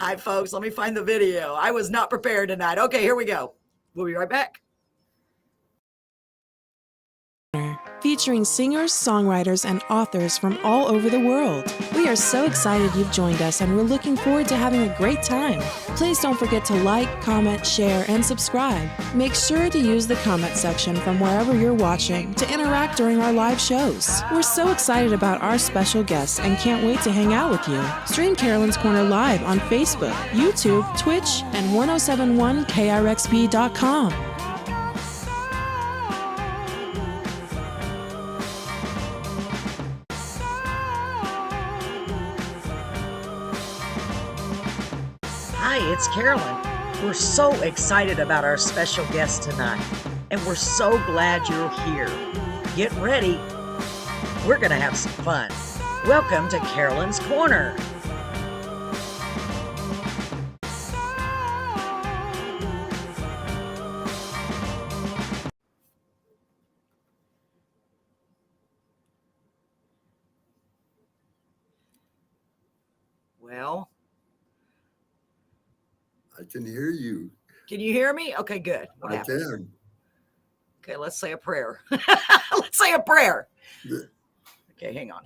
Hi, folks. Let me find the video. I was not prepared tonight. Okay, here we go. We'll be right back. Featuring singers, songwriters, and authors from all over the world. We are so excited you've joined us, and we're looking forward to having a great time. Please don't forget to like, comment, share, and subscribe. Make sure to use the comment section from wherever you're watching to interact during our live shows. We're so excited about our special guests and can't wait to hang out with you. Stream Carolyn's Corner live on Facebook, YouTube, Twitch, and 1071krxp.com. Hi, it's Carolyn. We're so excited about our special guest tonight, and we're so glad you're here. Get ready. We're going to have some fun. Welcome to Carolyn's Corner. Well, I can hear you. can you hear me? Okay, good. What I happened? can. Okay, let's say a prayer. Let's say a prayer. Okay, hang on.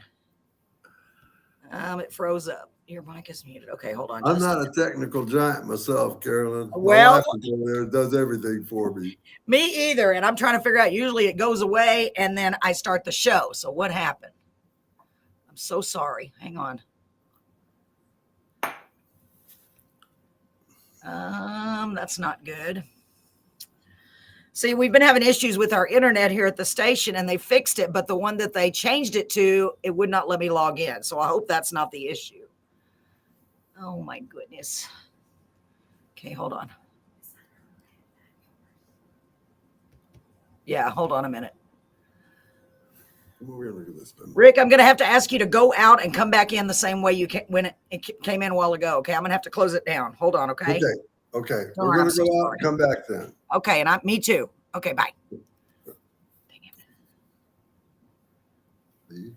It froze up. Your mic is muted. Okay, hold on. I'm not a technical giant myself, Carolyn. Well, my wife is over there, does everything for me. Me either. And I'm trying to figure out, usually it goes away and then I start the show. So what happened? I'm so sorry. Hang on. That's not good. See, we've been having issues with our internet here at the station, and they fixed it, but the one that they changed it to, it would not let me log in. So I hope that's not the issue. Oh my goodness. Okay, hold on. Yeah, hold on a minute. We're gonna look at this one. Rick, I'm going to have to ask you to go out and come back in the same way you when it came in a while ago. Okay, I'm going to have to close it down. Hold on, okay? Okay. All We're right, gonna I'm so go out sorry. and come back then. Okay, and me too. Okay, bye. Dang it. See?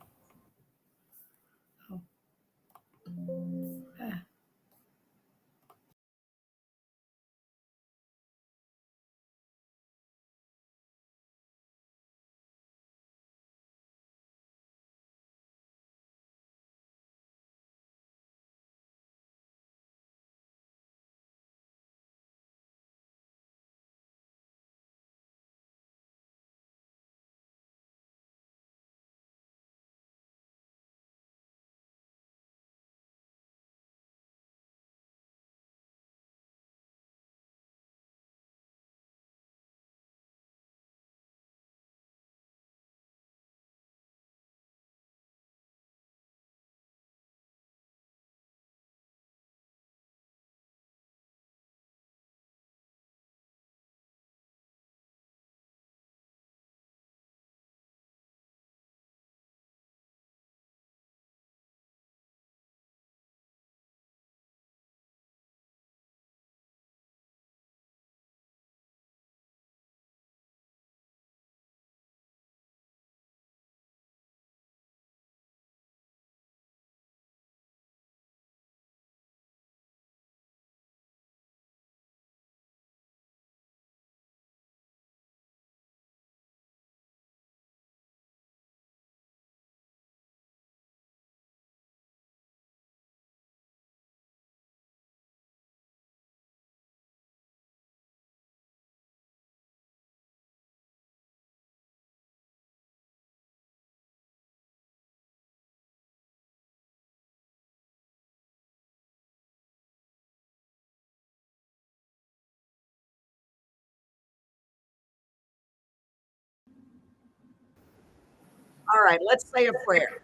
All right, let's say a prayer.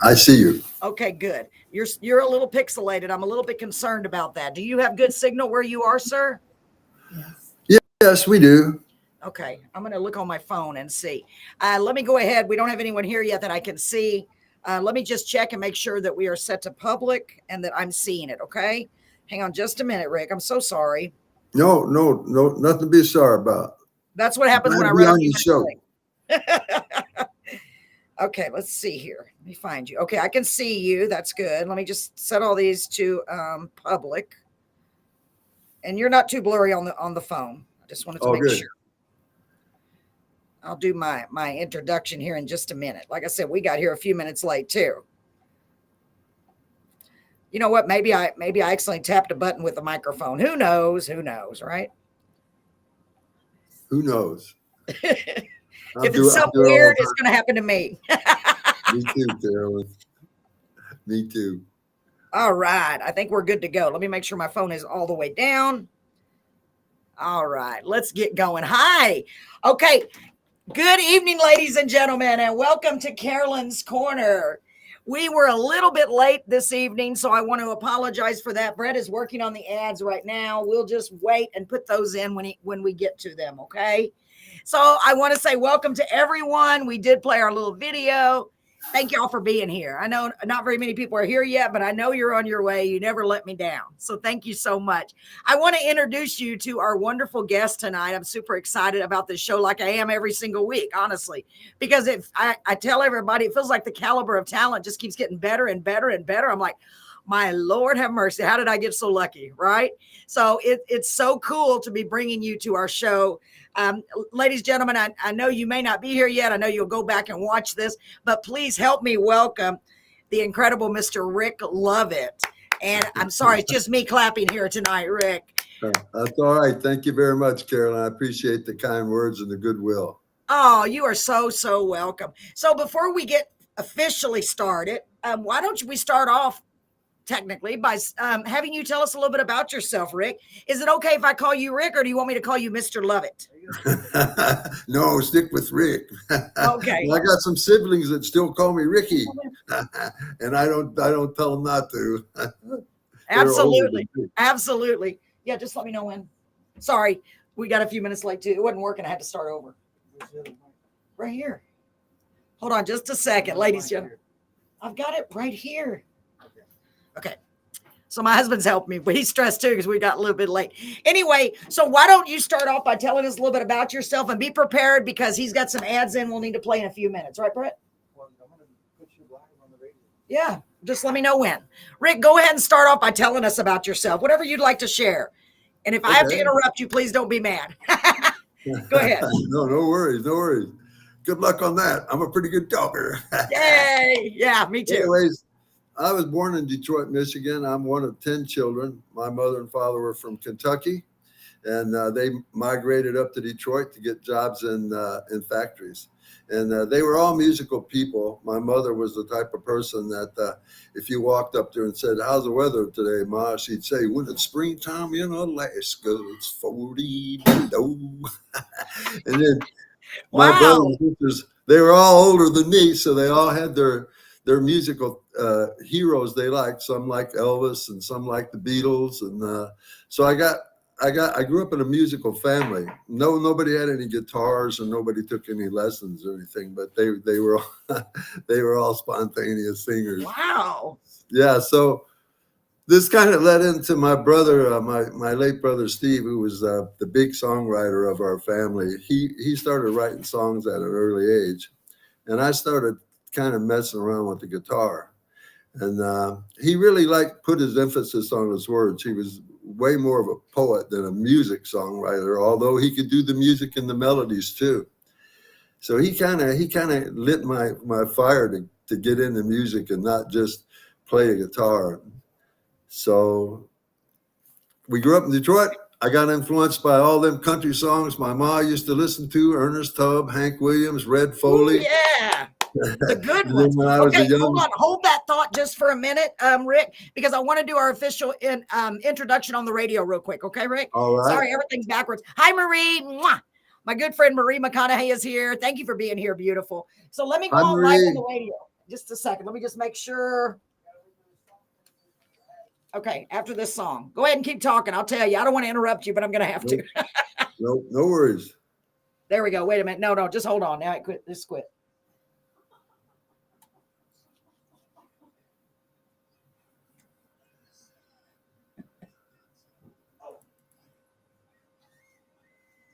I see you. Okay, good. You're a little pixelated. I'm a little bit concerned about that. Do you have good signal where you are, sir? Yes, we do. Okay, I'm going to look on my phone and see. Let me go ahead. We don't have anyone here yet that I can see. Let me just check and make sure that we are set to public and that I'm seeing it, okay? Hang on just a minute, Rick. I'm so sorry. No, nothing to be sorry about. That's what happens when I Glad to be run on your show. Okay, let's see here. Let me find you. Okay, I can see you. That's good. Let me just set all these to public. And you're not too blurry on the phone. I just wanted to Oh, make good. sure. I'll do my introduction here in just a minute. Like I said, we got here a few minutes late too. You know what? Maybe I accidentally tapped a button with the microphone. Who knows? Who knows, right? Who knows? If it's something do it all weird, the it's going to happen to me. time. Me too, Carolyn. Me too. All right. I think we're good to go. Let me make sure my phone is all the way down. All right. Let's get going. Hi. Okay. Good evening, ladies and gentlemen, and welcome to Carolyn's Corner. We were a little bit late this evening, so I want to apologize for that. Brett is working on the ads right now. We'll just wait and put those in when we get to them, okay? So I want to say welcome to everyone. We did play our little video. Thank y'all for being here. I know not very many people are here yet, but I know you're on your way. You never let me down. So thank you so much. I want to introduce you to our wonderful guest tonight. I'm super excited about this show like I am every single week, honestly, because if I tell everybody, it feels like the caliber of talent just keeps getting better and better and better. I'm like, my Lord have mercy. How did I get so lucky? Right. So it's so cool to be bringing you to our show. Ladies and gentlemen, I know you may not be here yet. I know you'll go back and watch this, but please help me welcome the incredible Mr. Rick Lovett. And I'm sorry, it's just me clapping here tonight, Rick. That's all right. Thank you very much, Carolyn. I appreciate the kind words and the goodwill. Oh, you are so welcome. So before we get officially started, why don't we start off technically by having you tell us a little bit about yourself, Rick. Is it okay if I call you Rick, or do you want me to call you Mr. Lovett? No, stick with Rick. Okay. Well, I got some siblings that still call me Ricky, and I don't tell them not to. Absolutely. Yeah, just let me know when. Sorry, we got a few minutes late too. It wasn't working. I had to start over. Right here. Hold on just a second, ladies and gentlemen. I've got it right here. Okay. So my husband's helped me, but he's stressed too because we got a little bit late. Anyway, so why don't you start off by telling us a little bit about yourself, and be prepared because he's got some ads in we'll need to play in a few minutes. Right, Brett? Well, I'm going to put you live on the radio. Yeah. Just let me know when. Rick, go ahead and start off by telling us about yourself, whatever you'd like to share. And if I have to interrupt you, please don't be mad. Go ahead. No worries. No worries. Good luck on that. I'm a pretty good talker. Yay. Yeah, me too. Anyways, I was born in Detroit, Michigan. I'm one of 10 children. My mother and father were from Kentucky, and they migrated up to Detroit to get jobs in factories. And they were all musical people. My mother was the type of person that if you walked up there and said, "How's the weather today, Ma?" she'd say, "When it's springtime in Alaska, it's 40 below." And then my brothers and sisters, they were all older than me, so they all had their musical heroes they liked. Some like Elvis and some like the Beatles. And so I grew up in a musical family. Nobody had any guitars and nobody took any lessons or anything, but they were all, they were all spontaneous singers. Wow. Yeah. So this kind of led into my brother, my late brother, Steve, who was the big songwriter of our family. He started writing songs at an early age, and I started kind of messing around with the guitar. And he really put his emphasis on his words. He was way more of a poet than a music songwriter, although he could do the music and the melodies too. So he kind of lit my fire to get into music and not just play a guitar. So we grew up in Detroit. I got influenced by all them country songs my ma used to listen to: Ernest Tubb, Hank Williams, Red Foley. Ooh, yeah. The good ones. Okay, hold on. Hold that thought just for a minute, Rick, because I want to do our official introduction on the radio real quick. Okay, Rick? All right. Sorry, everything's backwards. Hi, Marie. Mwah. My good friend Marie McConaughey is here. Thank you for being here, beautiful. So let me go on live on the radio. Just a second. Let me just make sure. Okay, after this song. Go ahead and keep talking. I'll tell you. I don't want to interrupt you, but I'm going to have to. No worries. There we go. Wait a minute. No, just hold on. Now it quit. Just quit.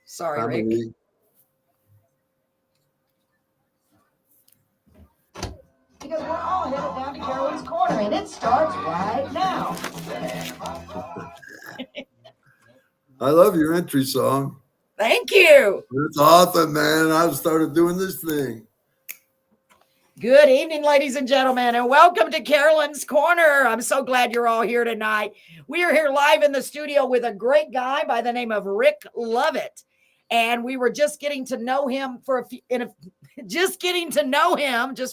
Sorry, Rick. Corner, and it starts right now. I love your entry song. Thank you. It's awesome, man. I've started doing this thing. Good evening, ladies and gentlemen, and welcome to Carolyn's Corner. I'm so glad you're all here tonight. We are here live in the studio with a great guy by the name of Rick Lovett, and we were just getting to know him for just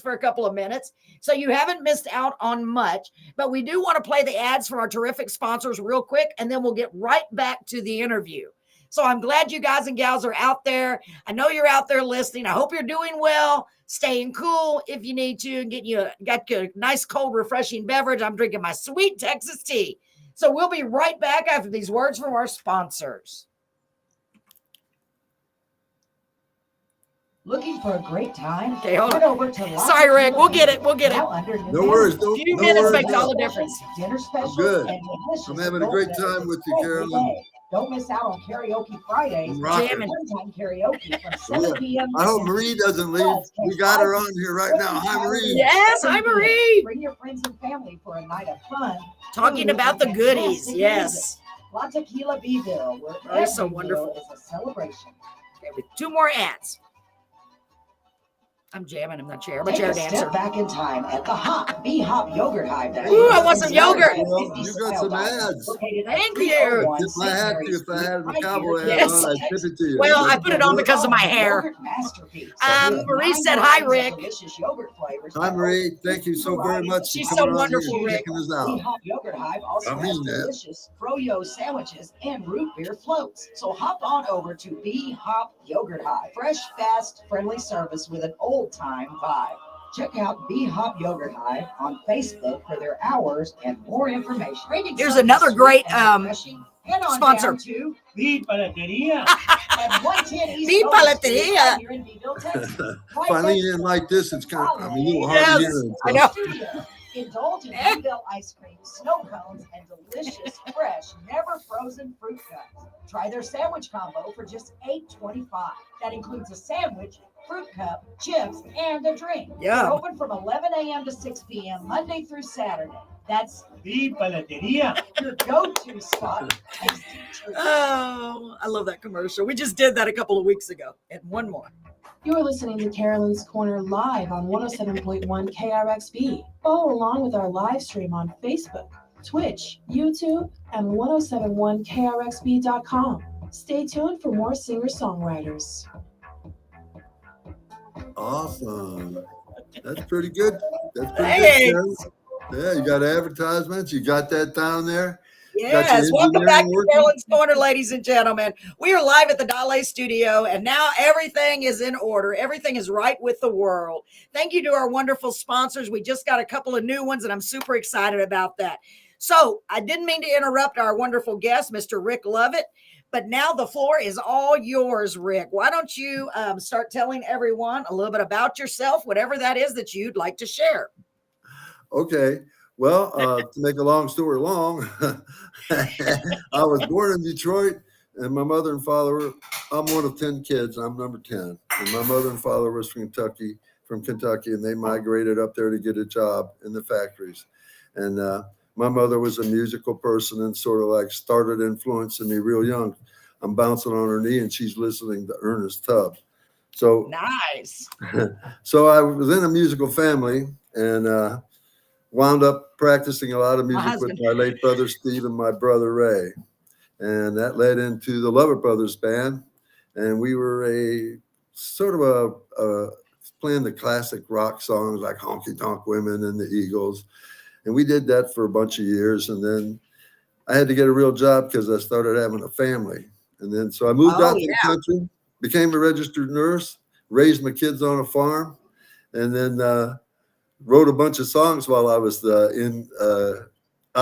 for a couple of minutes. So you haven't missed out on much, but we do want to play the ads from our terrific sponsors real quick, and then we'll get right back to the interview. So I'm glad you guys and gals are out there. I know you're out there listening. I hope you're doing well, staying cool if you need to, and got a nice, cold, refreshing beverage. I'm drinking my sweet Texas tea. So we'll be right back after these words from our sponsors. Looking for a great time? Okay, hold Head on. over to Sorry, Rick. We'll get it. Now under No worries. A few minutes makes all the difference. Dinner specials good. and delicious I'm having a great adult time with you, beverages Carolyn. every day. Don't miss out on karaoke Fridays. I'm rocking. Jamming. One-time karaoke from 7 p.m. I hope Marie doesn't leave. We got her on here right now. Hi, Marie. Yes, hi, Marie. Bring your friends and family for a night of fun. Talking about the goodies. Yes. La Tequila Beeville, where Oh, it's so every wonderful. meal is a celebration. Okay, with 2 more ads. I'm jamming in the chair. I'm a Take chair a dancer. step back in time at the B-Hop Yogurt Hive. Ooh, I want some yogurt. Well, you got some ads. Thank you. If I had the cowboy hat Yes. on, I'd tip it to you. Well, I put it on because of my hair. Marie said hi, Rick. Hi, Marie. Thank you so very much. for She's coming so on wonderful, here and Rick. checking us out. B-Hop Yogurt Hive also I has mean that. delicious froyo sandwiches and root beer floats. So hop on over to B-Hop Yogurt Hive. Fresh, fast, friendly service with an old-time vibe. Check out B-Hop Yogurt Hive on Facebook for their hours and more information. Here's another great sponsor. Sí, paletería. At 110 East Beef Gulf Street, paleteria. here in Beeville, Texas. Right Finally, next in to like this, it's kind of, I mean, you hard Yes, to hear it. I know. Studio. Indulge in Beeville ice cream, snow cones, and delicious, fresh, never frozen fruit cups. Try their sandwich combo for just $8.25. That includes a sandwich, fruit cup, chips, and a drink. Yeah. They're open from 11 a.m. to 6 p.m. Monday through Saturday. That's Sí, paletería. your go-to spot. for tasty treats. Oh, I love that commercial. We just did that a couple of weeks ago. And one more. You are listening to Carolyn's Corner live on 107.1 KRXB. Follow along with our live stream on Facebook, Twitch, YouTube, and 1071krxb.com. Stay tuned for more singer-songwriters. Awesome. That's pretty good. That's pretty Thanks. good, Sharon. Yeah, you got advertisements. You got that down there. Yes, your welcome back engineering to working? Carolyn's Corner, ladies and gentlemen. We are live at the Dale Studio, and now everything is in order. Everything is right with the world. Thank you to our wonderful sponsors. We just got a couple of new ones, and I'm super excited about that. So I didn't mean to interrupt our wonderful guest, Mr. Rick Lovett, but now the floor is all yours, Rick. Why don't you start telling everyone a little bit about yourself, whatever that is that you'd like to share. Okay. Well, to make a long story long, I was born in Detroit, and my mother and father were, I'm one of 10 kids. I'm number 10. And my mother and father was from Kentucky, and they migrated up there to get a job in the factories. And my mother was a musical person and sort of like started influencing me real young. I'm bouncing on her knee, and she's listening to Ernest Tubb. So, Nice. so I was in a musical family, and wound up practicing a lot of music with my late brother Steve and my brother Ray. And that led into the Lovett Brothers Band. And we were a sort of a playing the classic rock songs like Honky Tonk Women and the Eagles. And we did that for a bunch of years. And then I had to get a real job because I started having a family. And then so I moved out to the country, became a registered nurse, raised my kids on a farm, and then wrote a bunch of songs while I was out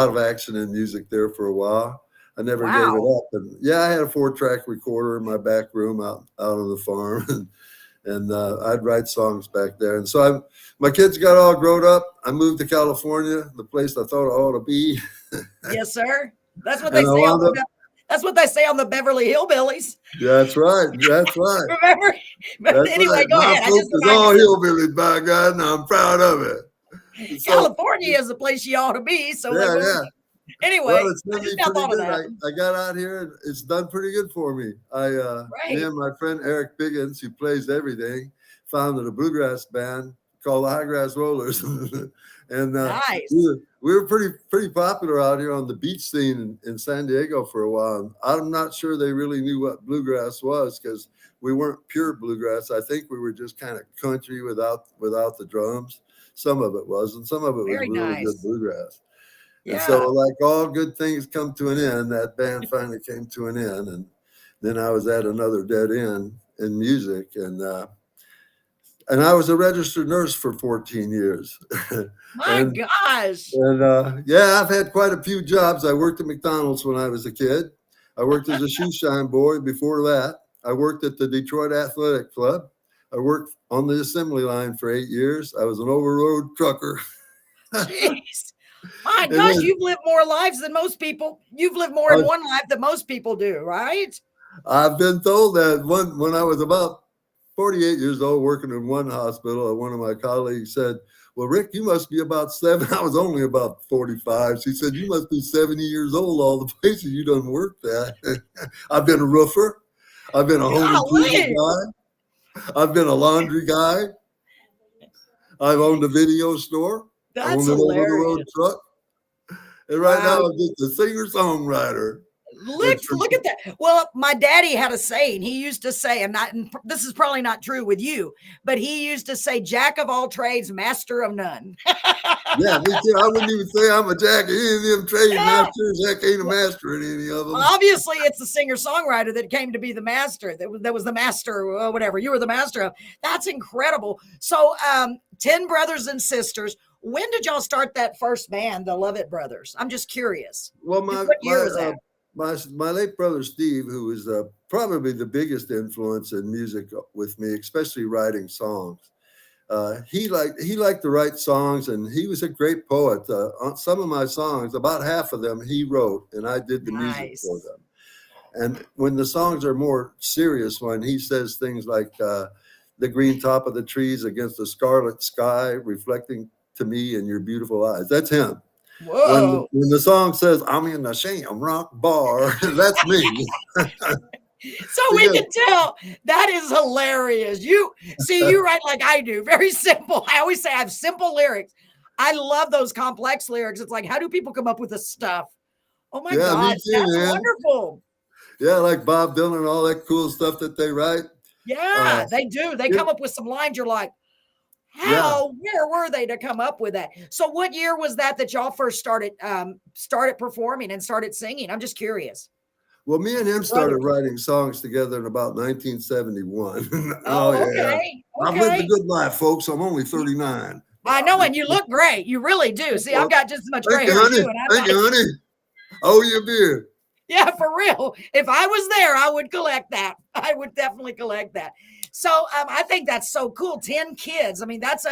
of action in music there for a while. I never gave it up. And yeah, I had a 4-track recorder in my back room out on the farm, and I'd write songs back there. And so my kids got all grown up. I moved to California, the place I thought I ought to be. Yes, sir. That's what they say. That's what they say on the Beverly Hillbillies. That's right. That's right. Remember? But That's anyway, right. go My ahead. folks is all hillbillies, by God, and I'm proud of it. So, California is the place you ought to be. So they yeah, moved. yeah. Anyway, Well, it's I done me just now pretty thought of good. that. I got out here and it's done pretty good for me. Me Right. and my friend Eric Biggins, who plays everything, founded a bluegrass band called the High Grass Rollers. And Nice. we were pretty popular out here on the beach scene in San Diego for a while. I'm not sure they really knew what bluegrass was because we weren't pure bluegrass. I think we were just kind of country without the drums. Some of it was, and some of it was Very really good nice. bluegrass. And Yeah. so, like all good things come to an end, that band finally came to an end. And then I was at another dead end in music. And I was a registered nurse for 14 years. My gosh. And yeah, I've had quite a few jobs. I worked at McDonald's when I was a kid. I worked as a shoe shine boy before that. I worked at the Detroit Athletic Club. I worked on the assembly line for 8 years. I was an over-road trucker. Jeez. My And gosh, then- you've lived more lives than most people. You've lived more in one life than most people do, right? I've been told that when I was about 48 years old working in one hospital, one of my colleagues said, "Well, Rick, you must be about 7." I was only about 45. She said, "You must be 70 years old, all the places you done worked at." I've been a roofer. I've been a home improvement guy. I've been a laundry guy. I've owned a video store. I That's owned an over-the-road hilarious. truck. And right now Wow. I'm just a singer-songwriter. Look at that. Well, my daddy had a saying. He used to say, and this is probably not true with you, but he used to say, "Jack of all trades, master of none." Yeah, me too. I wouldn't even say I'm a jack of any of them trade masters. Heck, ain't a master in any of them. Obviously, it's the singer-songwriter that came to be the master. That was the master, whatever. You were the master of. That's incredible. So, 10 brothers and sisters. When did y'all start that first band, the Lovett Brothers? I'm just curious. Well, What year was that? my late brother Steve, who was probably the biggest influence in music with me, especially writing songs. He liked to write songs, and he was a great poet. On some of my songs, about half of them he wrote, and I did the music for them. And when the songs are more serious, when he says things like "the green top of the trees against the scarlet sky, reflecting to me in your beautiful eyes," that's him. Whoa. When the song says "I'm in the Shamrock Bar," that's me. So we can tell that is hilarious. You write like I do, very simple. I always say I have simple lyrics. I love those complex lyrics. It's like, how do people come up with this stuff? Oh my gosh, that's wonderful. Yeah, like Bob Dylan and all that cool stuff that they write. Yeah, they do. They come up with some lines. You're like, where were they to come up with that? So what year was that y'all first started performing and started singing? I'm just curious. Well, me and him started writing songs together in about 1971. Okay. I've lived a good life, folks. I'm only 39. I know, and you look great. You really do. See, I've got just as much gray hair as you. Thank you, honey. Oh, you beer. Yeah, for real. If I was there, I would collect that. I would definitely collect that. So I think that's so cool. 10 kids. I mean, that's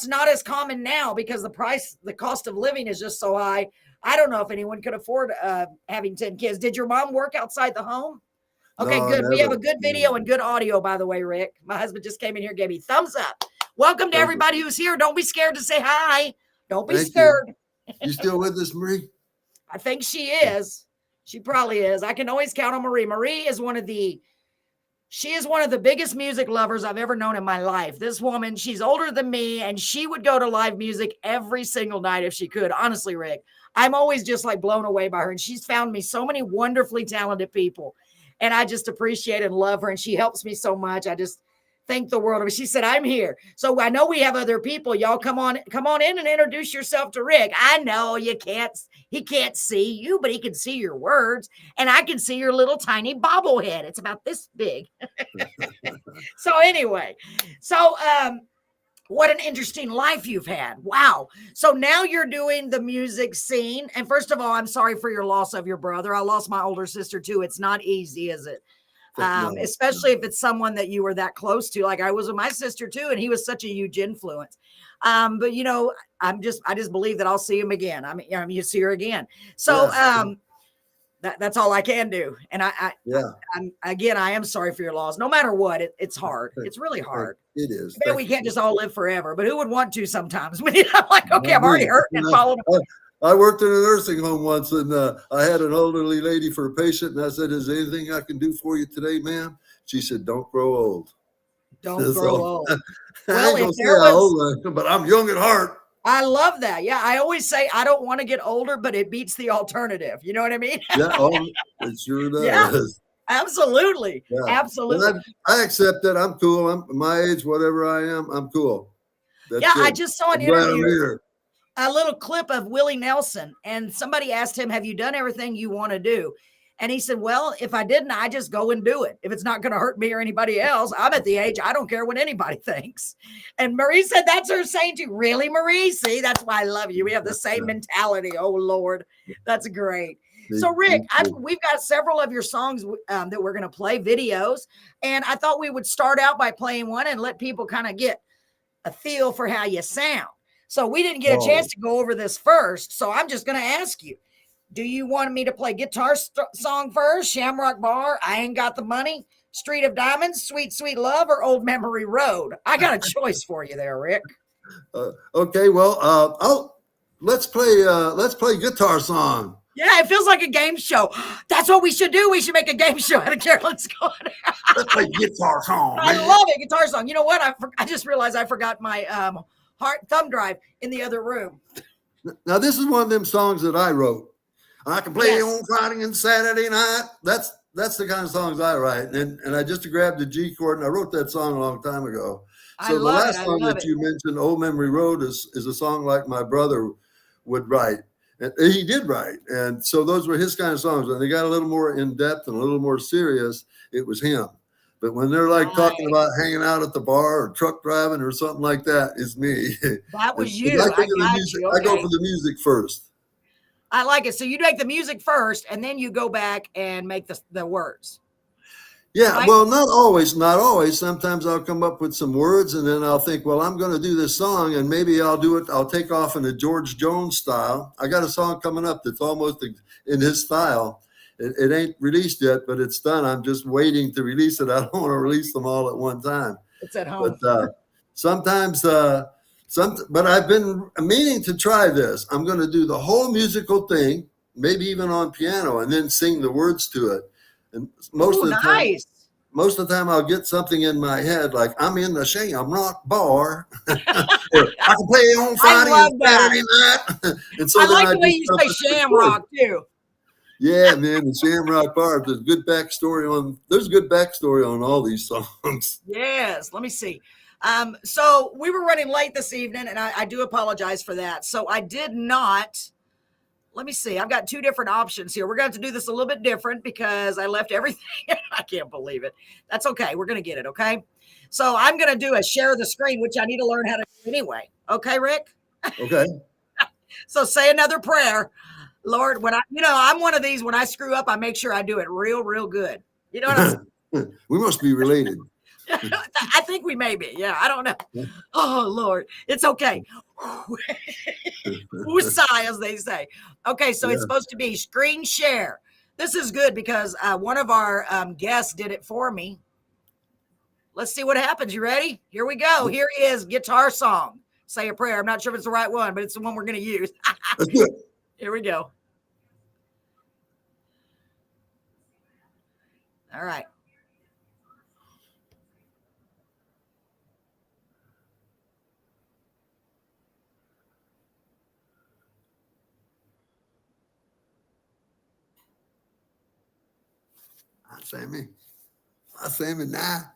not as common now because the cost of living is just so high. I don't know if anyone could afford having 10 kids. Did your mom work outside the home? Okay, No, good. never. We have a good video and good audio, by the way, Rick. My husband just came in here, gave me thumbs up. Welcome to everybody who's here. Don't be scared to say hi. Don't be scared. You still with us, Marie? I think she is. She probably is. I can always count on Marie. Marie is one of the biggest music lovers I've ever known in my life. This woman, she's older than me, and she would go to live music every single night if she could. Honestly, Rick, I'm always just like blown away by her. And she's found me so many wonderfully talented people. And I just appreciate and love her. And she helps me so much. I just thank the world of her. She said, "I'm here." So I know we have other people. Y'all come on in and introduce yourself to Rick. I know he can't see you, but he can see your words. And I can see your little tiny bobblehead. It's about this big. So anyway, what an interesting life you've had. Wow. So now you're doing the music scene. And first of all, I'm sorry for your loss of your brother. I lost my older sister too. It's not easy, is it? Especially if it's someone that you were that close to, like I was with my sister too. And he was such a huge influence. But I just believe that I'll see him again. I mean, you see her again. So, That's all I can do. And I am sorry for your loss. No matter what, it's hard. It's really hard. It is. Maybe we can't just all live forever, but who would want to sometimes? I'm like, okay, I'm already hurting and falling. I worked in a nursing home once, and I had an elderly lady for a patient, and I said, "Is there anything I can do for you today, ma'am?" She said, "Don't grow old." Don't grow old. Well, if there was, but I'm young at heart. I love that. Yeah, I always say I don't want to get older, but it beats the alternative. You know what I mean? Yeah, it sure does. Yeah, absolutely. Yeah. Absolutely. I accept that. I'm cool. I'm my age, whatever I am, I'm cool. That's yeah, good. I just saw an interview, a little clip of Willie Nelson, and somebody asked him, "Have you done everything you want to do?" And he said, "Well, if I didn't, I just go and do it. If it's not going to hurt me or anybody else, I'm at the age, I don't care what anybody thinks." And Marie said, that's her saying too. Really, Marie? See, that's why I love you. We have the same mentality. Oh, Lord. That's great. So, Rick, we've got several of your songs that we're going to play, videos. And I thought we would start out by playing one and let people kind of get a feel for how you sound. So we didn't get a chance to go over this first. So I'm just going to ask you. Do you want me to play guitar song first? Shamrock Bar, I Ain't Got the Money, Street of Diamonds, Sweet, Sweet Love, or Old Memory Road? I got a choice for you there, Rick. Okay, well, let's play guitar song. Yeah, it feels like a game show. That's what we should do. We should make a game show out of Carolyn's going. Let's play guitar song. I love it, guitar song. You know what? I just realized I forgot my thumb drive in the other room. Now, this is one of them songs that I wrote. I can play on Friday and Saturday night. That's the kind of songs I write. And I just grabbed the G chord, and I wrote that song a long time ago. So the last song that you mentioned, Old Memory Road, is a song like my brother would write. And he did write. And so those were his kind of songs. When they got a little more in-depth and a little more serious, it was him. But when they're like talking about hanging out at the bar or truck driving or something like that, it's me. That was you. I go for the music first. I like it. So you make the music first, and then you go back and make the words. Yeah, right? Well, not always. Sometimes I'll come up with some words, and then I'll think, well, I'm going to do this song, and maybe I'll do it. I'll take off in a George Jones style. I got a song coming up that's almost in his style. It ain't released yet, but it's done. I'm just waiting to release it. I don't want to release them all at one time. It's at home. But sometimes... but I've been meaning to try this. I'm going to do the whole musical thing, maybe even on piano, and then sing the words to it. And most of the time, I'll get something in my head like I'm in the Shamrock Bar, or I can play on Friday and Saturday night. And so I like the way you say Shamrock too. Yeah, man, the Shamrock Bar. There's good backstory on all these songs. Yes, let me see. So we were running late this evening, and I do apologize for that. So I did not, let me see. I've got two different options here. We're going to have to do this a little bit different because I left everything. I can't believe it. That's okay. We're going to get it. Okay. So I'm going to do a share the screen, which I need to learn how to do anyway. Okay, Rick? Okay. So say another prayer. Lord, I'm one of these, when I screw up, I make sure I do it real, real good. You know what I'm saying? We must be related. I think we may be. Yeah, I don't know. Oh, Lord. It's okay. Woosah, as they say. Okay, so it's supposed to be screen share. This is good because one of our guests did it for me. Let's see what happens. You ready? Here we go. Here is guitar song. Say a prayer. I'm not sure if it's the right one, but it's the one we're going to use. That's good. Here we go. All right. I say me now.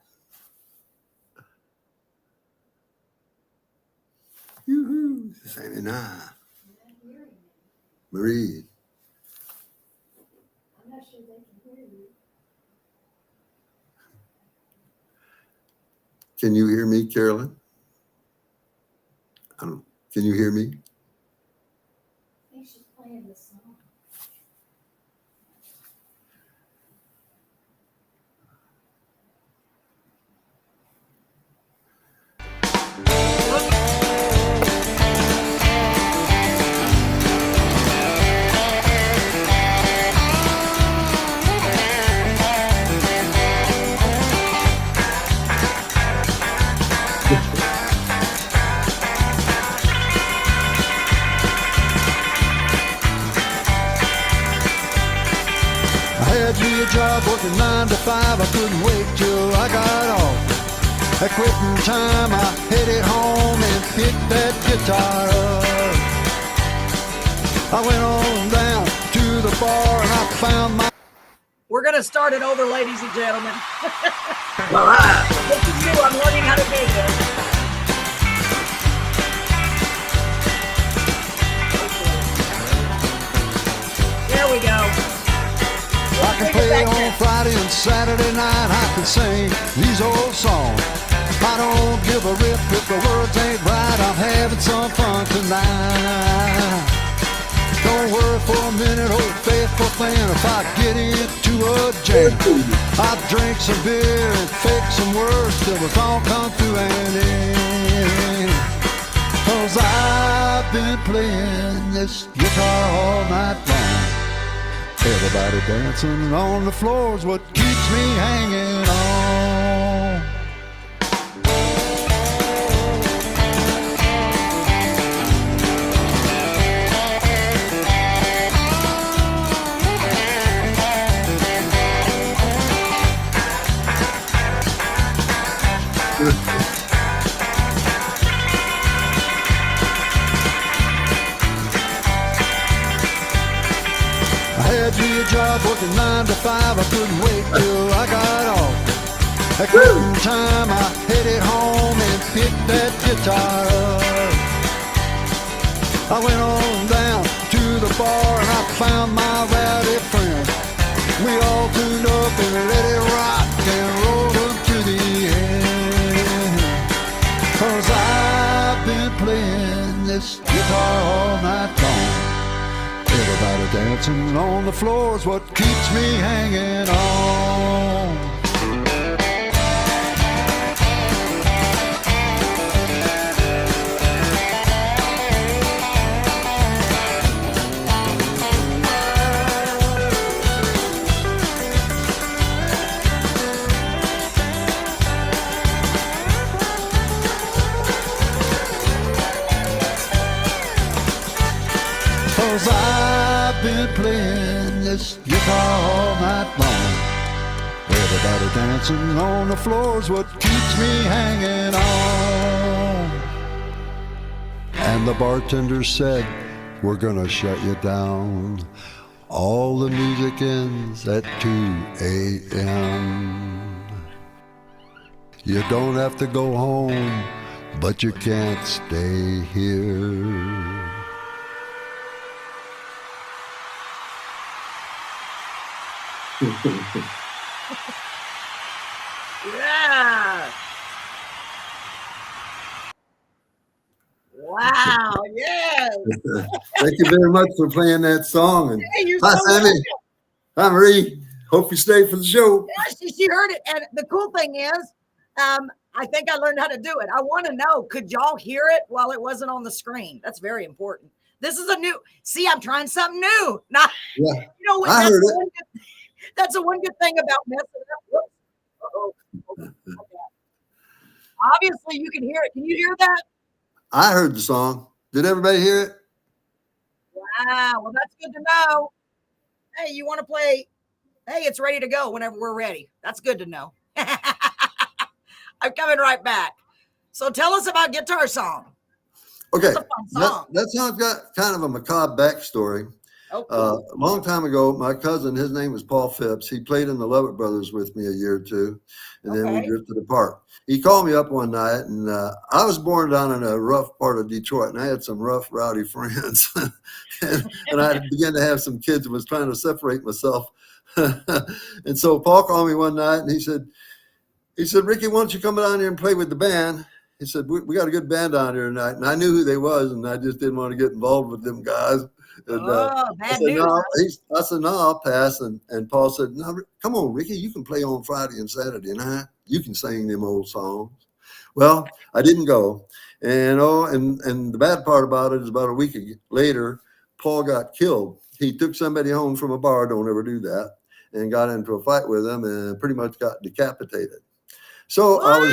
Yoo-hoo. Say me now. Marie. I'm not sure they can hear you. Can you hear me, Carolyn? Can you hear me? I think she's playing the song. a job working 9 to 5. I couldn't wait till I got off. At quitting time, I headed home and picked that guitar up. I went on down to the bar and I found my... We're going to start it over, ladies and gentlemen. This is new. I'm learning how to do this. There we go. I can play on Friday and Saturday night. I can sing these old songs. I don't give a rip if the words ain't right. I'm having some fun tonight. Don't worry for a minute, old faithful thing. If I get into a jam, I drink some beer and fake some words till the song comes to an end. 'Cause I've been playing this guitar all night long. Everybody dancing on the floor is what keeps me hanging on. I had me a job working 9 to 5. I couldn't wait till I got off. At quitting time, I headed home and picked that guitar up. I went on down to the bar and I found my rowdy friend. We all tuned up and let it rock and roll up to the end. 'Cause I've been playing this guitar all night long. Everybody dancing on the floor is what keeps me hanging on. Cause I've been playing this guitar all night long. Everybody dancing on the floor is what keeps me hanging on. And the bartender said, we're gonna shut you down. All the music ends at 2 a.m. You don't have to go home, but you can't stay here. Yeah. Wow. Yes. Thank you very much for playing that song. And Hey, you're hi, so Sammy. welcome. Hi, Marie. Hope you stay for the show. Yeah, she heard it. And the cool thing is, I think I learned how to do it. I want to know, could y'all hear it while it wasn't on the screen? That's very important. This is a new, see, I'm trying something new. Not, Yeah, you know what? I That's heard the it. one good, that's the one good thing about messing up. Whoops. Uh-oh. Okay. Obviously, you can hear it. Can you hear that? I heard the song. Did everybody hear it? Wow. Well, that's good to know. Hey, you want to play? Hey, it's ready to go whenever we're ready. That's good to know. I'm coming right back. So tell us about Guitar Song. Okay. It's a fun song. That song's got kind of a macabre backstory. Oh, cool. A long time ago, my cousin, his name was Paul Phipps. He played in the Lovett Brothers with me a year or two, and then we Okay. drifted apart. He called me up one night, and I was born down in a rough part of Detroit, and I had some rough, rowdy friends. and I began to have some kids and was trying to separate myself. And so Paul called me one night, and he said, Ricky, why don't you come down here and play with the band? He said, we got a good band down here tonight. And I knew who they was, and I just didn't want to get involved with them guys. And, Bad news. I said, no, I'll pass. And Paul said, no, come on, Ricky, you can play on Friday and Saturday night. You can sing them old songs. Well, I didn't go. And the bad part about it is about a week later, Paul got killed. He took somebody home from a bar, don't ever do that, and got into a fight with them and pretty much got decapitated. So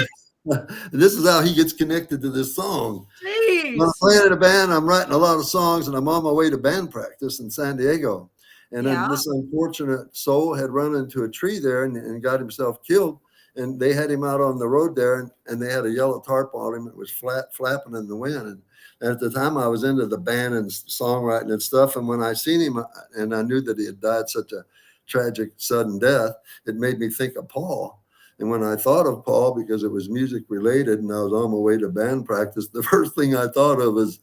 this is how he gets connected to this song. Jeez. When I'm playing in a band, I'm writing a lot of songs, and I'm on my way to band practice in San Diego. And then Yeah. this unfortunate soul had run into a tree there and got himself killed. And they had him out on the road there, and they had a yellow tarp on him. It was flapping in the wind. And at the time, I was into the band and songwriting and stuff. And when I seen him, and I knew that he had died such a tragic, sudden death, it made me think of Paul. And when I thought of Paul, because it was music related, and I was on my way to band practice, the first thing I thought of was,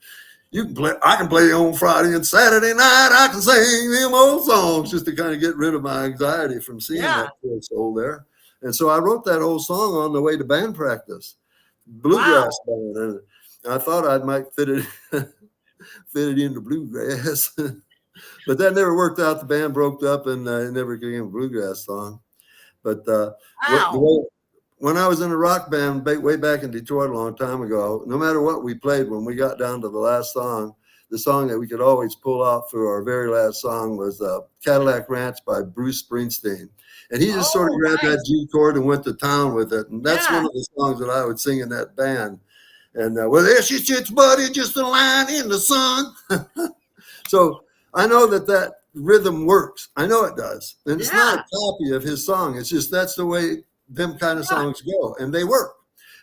I can play on Friday and Saturday night. I can sing them old songs, just to kind of get rid of my anxiety from seeing that poor soul there. And so I wrote that whole song on the way to band practice, bluegrass band. And I thought I might fit it into bluegrass, but that never worked out. The band broke up, and it never became a bluegrass song. But when I was in a rock band way back in Detroit a long time ago, no matter what we played, when we got down to the last song, the song that we could always pull out for our very last song was Cadillac Ranch by Bruce Springsteen. And he just sort of grabbed that G chord and went to town with it. And that's one of the songs that I would sing in that band. And well, there she sits, buddy, just a line in the sun. So I know that rhythm works. I know it does. And it's not a copy of his song. It's just that's the way them kind of songs go. And they work.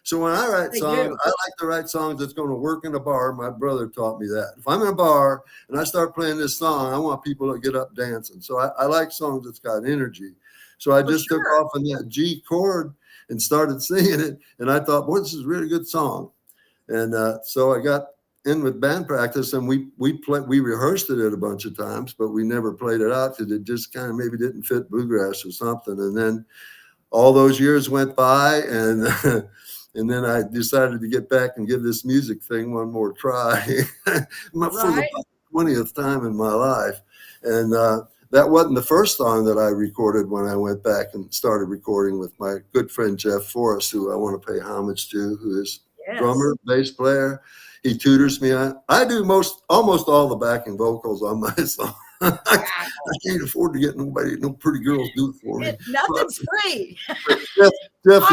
So when I write songs, I like to write songs that's going to work in a bar. My brother taught me that. If I'm in a bar and I start playing this song, I want people to get up dancing. So I like songs that's got energy. So I just took off on that G chord and started singing it. And I thought, boy, this is a really good song. And so I got in with band practice, and we rehearsed it a bunch of times, but we never played it out because it just kind of maybe didn't fit bluegrass or something. And then all those years went by, and and then I decided to get back and give this music thing one more try for the 20th time in my life. And that wasn't the first song that I recorded when I went back and started recording with my good friend Jeff Forrest, who I want to pay homage to, who is drummer, bass player. He tutors me. I do almost all the backing vocals on my song. I can't afford to get no pretty girls do it for me. Nothing's free. Jeff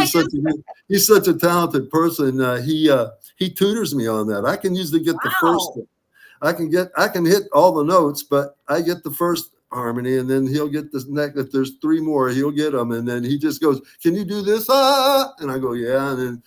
is such a talented person. He tutors me on that. I can usually get the first. I can hit all the notes, but I get the first harmony, and then he'll get the next. If there's three more, he'll get them, and then he just goes, "Can you do this?" And I go, "Yeah." And then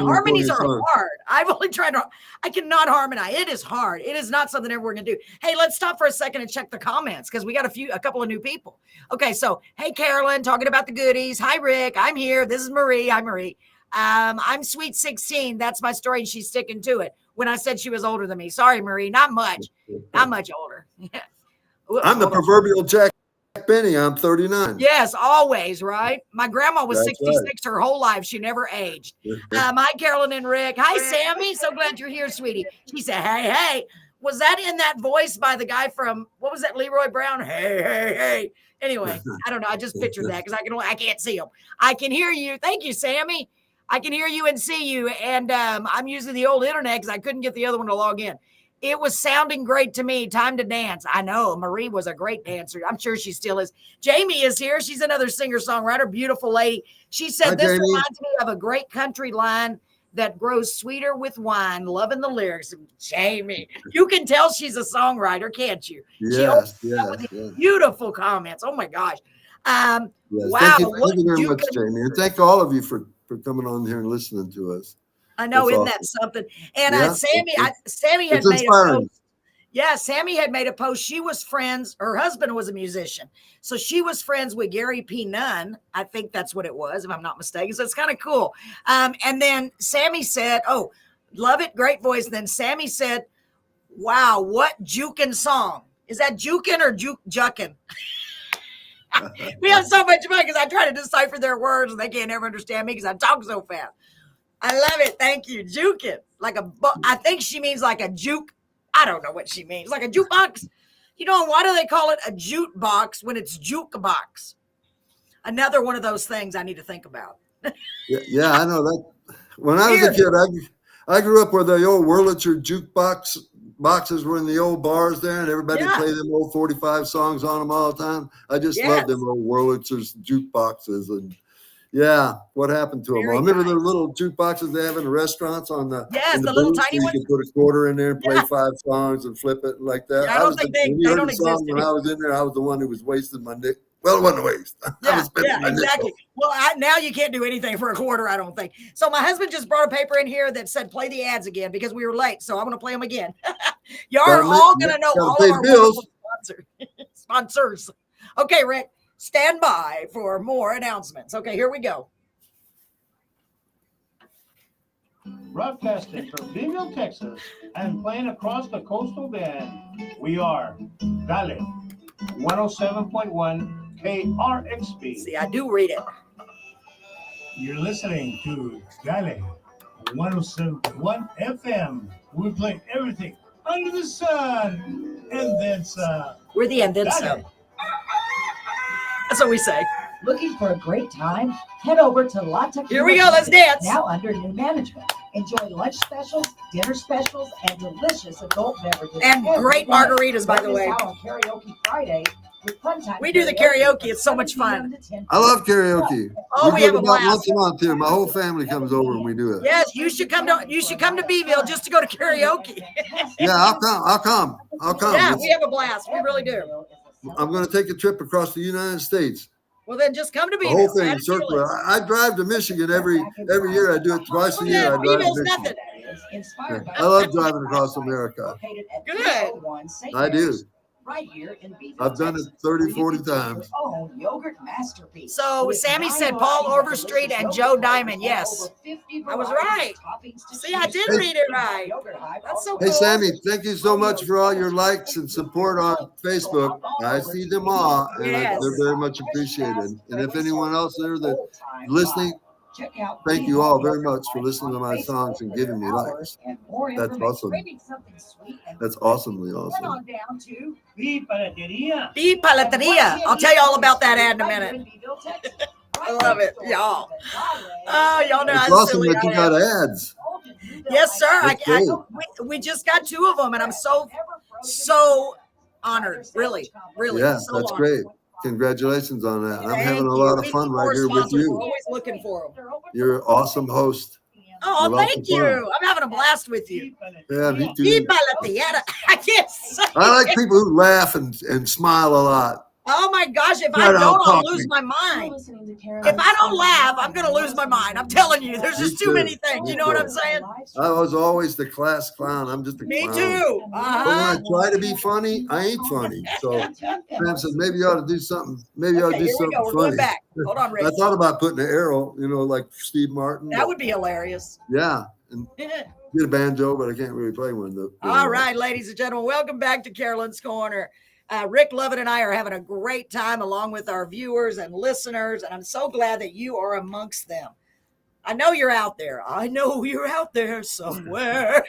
harmonies are hard. I've only tried to. I cannot harmonize. It is hard. It is not something everyone can do. Hey, let's stop for a second and check the comments because we got a couple of new people. Okay, so hey, Carolyn, talking about the goodies. Hi, Rick. I'm here. This is Marie. Hi, Marie. I'm sweet 16. That's my story, and she's sticking to it. When I said she was older than me, sorry, Marie, not much older. I'm the proverbial Jack Benny. I'm 39. Yes, always, right? My grandma was 66 her whole life. She never aged. Hi, Carolyn and Rick. Hi, Sammy. So glad you're here, sweetie. She said, hey. Was that in that voice by the guy from, what was that, Leroy Brown? Hey. Anyway, I don't know. I just pictured that because I can't see him. I can hear you. Thank you, Sammy. I can hear you and see you. And I'm using the old internet because I couldn't get the other one to log in. It was sounding great to me. Time to dance. I know Marie was a great dancer. I'm sure she still is. Jamie is here. She's another singer-songwriter, beautiful lady. She said, this reminds me of a great country line that grows sweeter with wine. Loving the lyrics. Jamie, you can tell she's a songwriter, can't you? Yes. Beautiful comments. Oh my gosh. Wow. Thank you very much, Jamie. And thank all of you for coming on here and listening to us. I know, isn't that something? And Sammy had made a post. Yeah, Sammy had made a post. She was friends. Her husband was a musician. So she was friends with Gary P. Nunn. I think that's what it was, if I'm not mistaken. So it's kind of cool. And then Sammy said, oh, love it. Great voice. And then Sammy said, wow, what jukin' song. Is that jukin' or juckin'? We have so much fun because I try to decipher their words and they can't ever understand me because I talk so fast. I love it. Thank you. Jukin'. I think she means like a juke. I don't know what she means. Like a jukebox. You know, why do they call it a jute box when it's jukebox? Another one of those things I need to think about. Yeah, I know that. When I was a kid, I grew up where the old Wurlitzer jukebox boxes were in the old bars there, and everybody played them old 45 songs on them all the time. I just loved them old Wurlitzer's jukeboxes, and Yeah, what happened to them? Very I remember the nice. little jukeboxes they have in the restaurants in Yes, the the little booth, tiny so you ones. could put a quarter in there and play Yeah. 5 songs and flip it like that. Yeah, I don't think when you they heard don't the song exist when I was in there, I was the one who was wasting my nickel. Well, it wasn't a waste. I Yeah, was spending yeah, my nickel. exactly. Well, now you can't do anything for a quarter, I don't think. So my husband just brought a paper in here that said play the ads again because we were late. So I'm going to play them again. Y'all are all going to know Gotta all pay of our bills. wonderful sponsors. Okay, Rick, stand by for more announcements. Okay, here we go. Broadcasting from Beeville, Texas, and playing across the coastal band, we are Valley 107.1 KRXB. See, I do read it. You're listening to Valley 107.1 FM. We play everything under the sun, and then some. We're the end, then Valley. some. That's what we say. Looking for a great time? Head over to La Tequila. Here we go. Let's dance. Now under new management. Enjoy lunch specials, dinner specials, and delicious adult beverages. And every great day. margaritas, by the Don't miss way. out on Karaoke Friday with fun time. We do the karaoke. It's so much fun. I love karaoke. Oh, we do have it a about blast. once a month here. My whole family comes over and we do it. Yes, you should come to Beeville just to go to karaoke. Yeah, I'll come. Yeah, we have a blast. We really do. I'm going to take a trip across the United States. Well, then just come to The Beeville. whole thing, Add it to your circular. list. I drive to Michigan every year. I do it twice a year. I drive to Beeville's Michigan. nothing. Inspired by I love driving across America. Located at Good. 301 St. I do. Mary's, right here in Beeville, I've done it Texas, 30, where you 40 can get your times. own yogurt masterpiece. So With Sammy 9 said Paul varieties of Overstreet delicious and yogurt Joe flavors Diamond. and Yes. over 50 I was varieties of right. toppings to See, I choose did from. read it right. Yogurt High That's so also Hey, cool. Sammy, thank you so much for all your likes and support on Facebook. I see them all, and Yes. they're very much appreciated. And if anyone else there that's old-time listening, vibe. Check out thank you Be all Hop very Yogurt much for High listening to on my Facebook songs and for giving me hours likes. and more That's information. awesome. Craving something sweet and That's awesomely Head awesome. on down to Y paletería. Beef Paleteria. I'll tell you all about that ad in a minute. I love it, y'all. Oh, y'all know It's how awesome silly that you I am. got ads. Yes, sir. That's great. We just got 2 of them, and I'm so honored. Really. Yeah, so that's honored. great. Congratulations on that. I'm Thank having a you. lot of We fun need right more here with sponsors. We're you. always looking for them. You're an awesome host. Oh, You're thank welcome. you. I'm having a blast with you. Yeah, me Beef too. Paleteria. I can't say I like it. people who laugh and smile a lot. Oh my gosh, if Try I to don't, I'll outtalk lose me. my mind. If I don't laugh, I'm going to lose my mind. I'm telling you, there's Me just too too. many things. You know what I'm saying? I was always the class clown. I'm just a Me clown. too. But when I Uh-huh. try to be funny, I ain't funny. So Pam said, maybe you ought to do something. Maybe you ought to Okay, do here we go. something We're going funny. back. Hold on, Rick. I thought about putting an arrow, like Steve Martin. That would be hilarious. Yeah. And get a banjo, but I can't really play one though. All right, ladies and gentlemen, welcome back to Carolyn's Corner. Rick Lovett and I are having a great time along with our viewers and listeners, and I'm so glad that you are amongst them. I know you're out there. I know you're out there somewhere.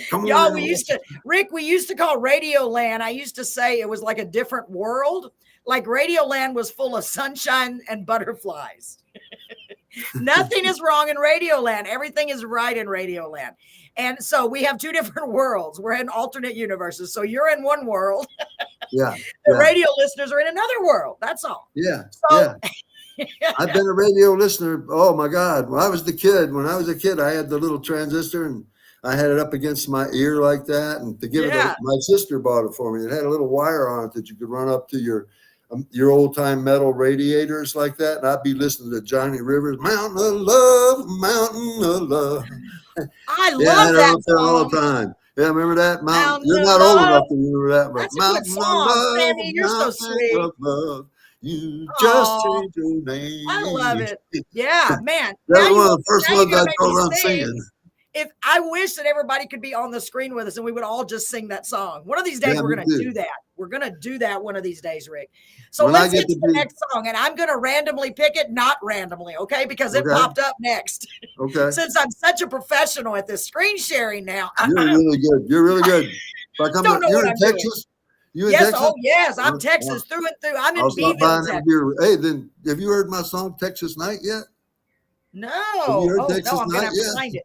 Come Y'all, on. we used to call Radio Land. I used to say it was like a different world. Like Radio Land was full of sunshine and butterflies. Nothing is wrong in Radio Land. Everything is right in Radio Land. And so we have 2 different worlds. We're in alternate universes. So you're in one world. Yeah. The Yeah. radio listeners are in another world. That's all. Yeah. So, Yeah. I've been a radio listener. Oh my God. When I was a kid, I had the little transistor and I had it up against my ear like that. And to give Yeah. it, my sister bought it for me. It had a little wire on it that you could run up to your old time metal radiators like that. And I'd be listening to Johnny Rivers, Mountain of Love, Mountain of Love. I Yeah, I love had it that up there all song. the time. Yeah, remember that? Mountain You're of not old Love. enough to remember that, but That's a good Mountain of song. Love, Sammy, you're so Mountain sweet. of Love. You just Aw. changed your name. I love it. Yeah, man. That Now was one you- of the first now you ones gotta I make go me around sing. singing. If I wish that everybody could be on the screen with us and we would all just sing that song. One of these days, Yeah, we're me going to too. do that. We're going to do that one of these days, Rick. So When I let's get get to to the be- next song. And I'm going to randomly pick it, not randomly, okay? Because it Okay. popped up next. Okay. Since I'm such a professional at this screen sharing now. You're really good. You're really good. If I come Don't know you're what in I'm doing. Texas? You in Yes, Texas? oh yes, I'm Well, Texas through and through. I'm in I'll stop by Beeville, and have a Texas. beer. Hey, then have you heard my song Texas Night yet? No, you heard oh Texas no, I'm gonna Night have to yet? find it.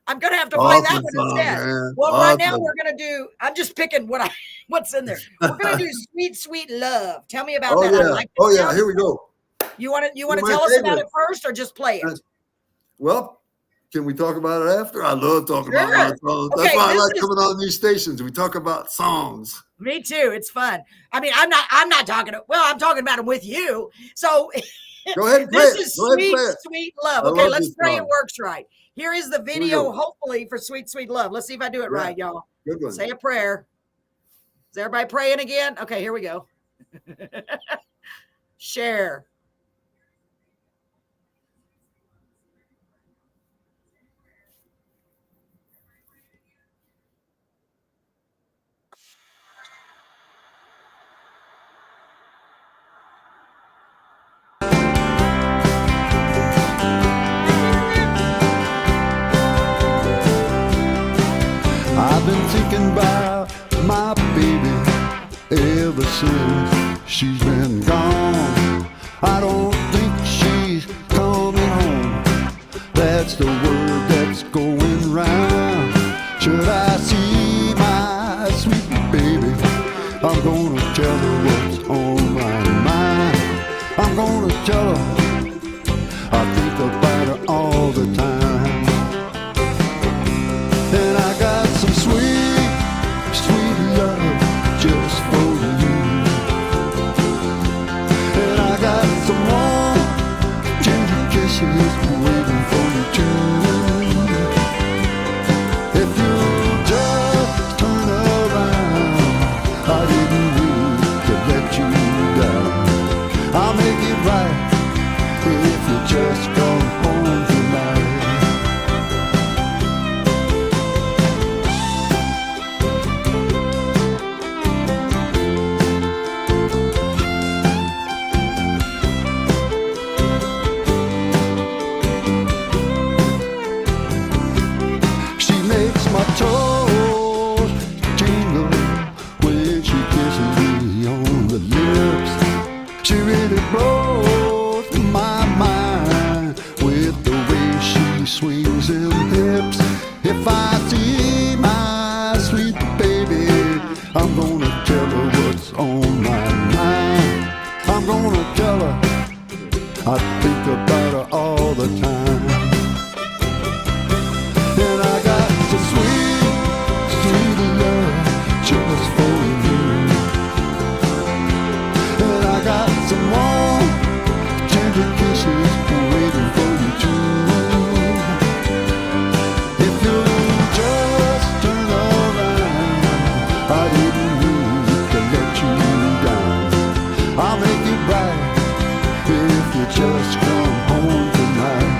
I'm gonna have to play that Awesome one song, instead. man. Well, right now Awesome. we're gonna do. I'm just picking what's in there. We're gonna do "Sweet Sweet Love." Tell me about Oh that. yeah. I like the Oh yeah. sound. Here we go. You want to You're my tell us about favorite. it first, or just play it? Well, can we talk about it after? I love talking about my Sure. songs. Okay, That's why I this like is- coming on these stations. We talk about songs. Me too. It's fun. I mean, I'm not talking. Well, I'm talking about them with you. So Go ahead and play this it. is Go ahead and sweet, play it. sweet love. I Okay, love let's this pray song. it works right. Here is the we video, go. hopefully, for sweet, sweet love. Let's see if I do it Yeah. right, y'all. Good one. Say a prayer. Is everybody praying again? Okay, here we go. Share. I've been thinking about my baby ever since she's been gone. I don't think she's coming home. That's the word that's going round. Should I see my sweet baby, I'm gonna tell her what's on my mind. I'm gonna tell her I think about her all the time. And I got some sweet, sweet love just for you. And I got some warm, tender kisses waiting for you too. If you just turn around, I didn't mean to let you down. I'll make it right if you just come home tonight. She makes my toes tingle when she kisses me on the lips. She really blows my mind with the way she swings them hips. If I see my sweet baby, I'm gonna tell her what's on my mind. I'm gonna tell her I think about her all the time. And I got some sweet, sweet love just for you. And I got some warm, tender kisses waiting for you too. If you just turn around, I didn't mean to let you down. I'll make it right if you just come home tonight.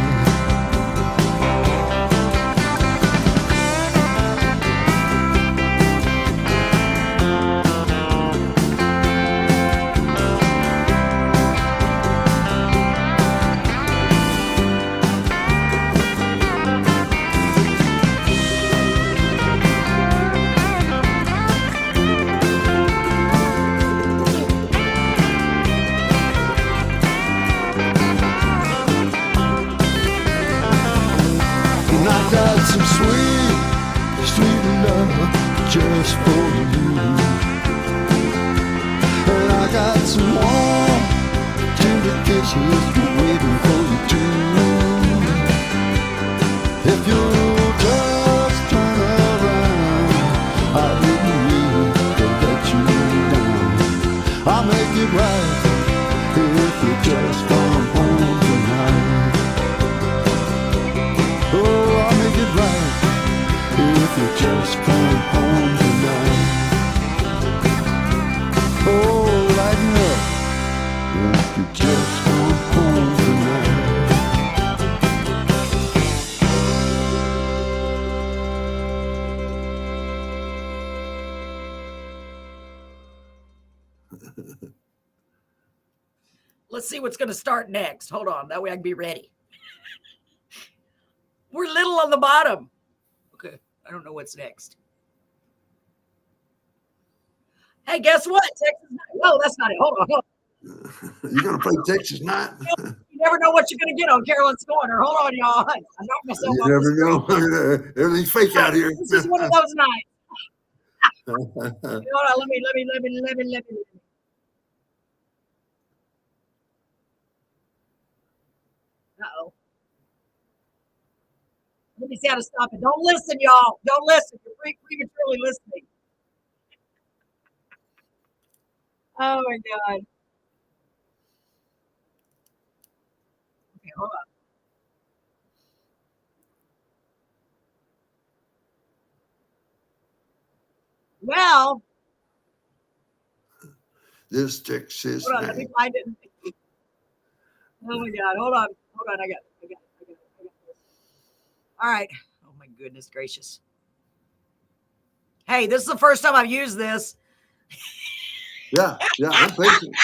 And I got some sweet, sweet love just for you. And I got some warm, tender kisses waiting for you too. If you just turn around, I didn't mean to let you down. I'll make it right if you just come home tonight. Oh, I'll make it right if you just come home tonight. Oh, lighten up if you just come home tonight. Let's see what's going to start next. Hold on. That way I can be ready. We're little on the bottom. Okay. I don't know what's next. Hey, guess what? Texas Night. No, that's not it. Hold on. You're going to play Texas Night? You never know what you're going to get on Carolyn's Corner. Hold on, y'all. I knocked myself You off never the know. Everything's fake out here. This is one of those nights. Hold on. Let me. Let me see how to stop it. Don't listen, y'all. Don't listen. You're prematurely listening. Oh my God. Okay, hold on. Well, This Texas hold on. Let me man. find it. Oh my God. Hold on. Hold on. I got it. I got it. I got it. I got this. All right. Oh my goodness gracious. Hey, this is the first time I've used this. Yeah, I'm patient.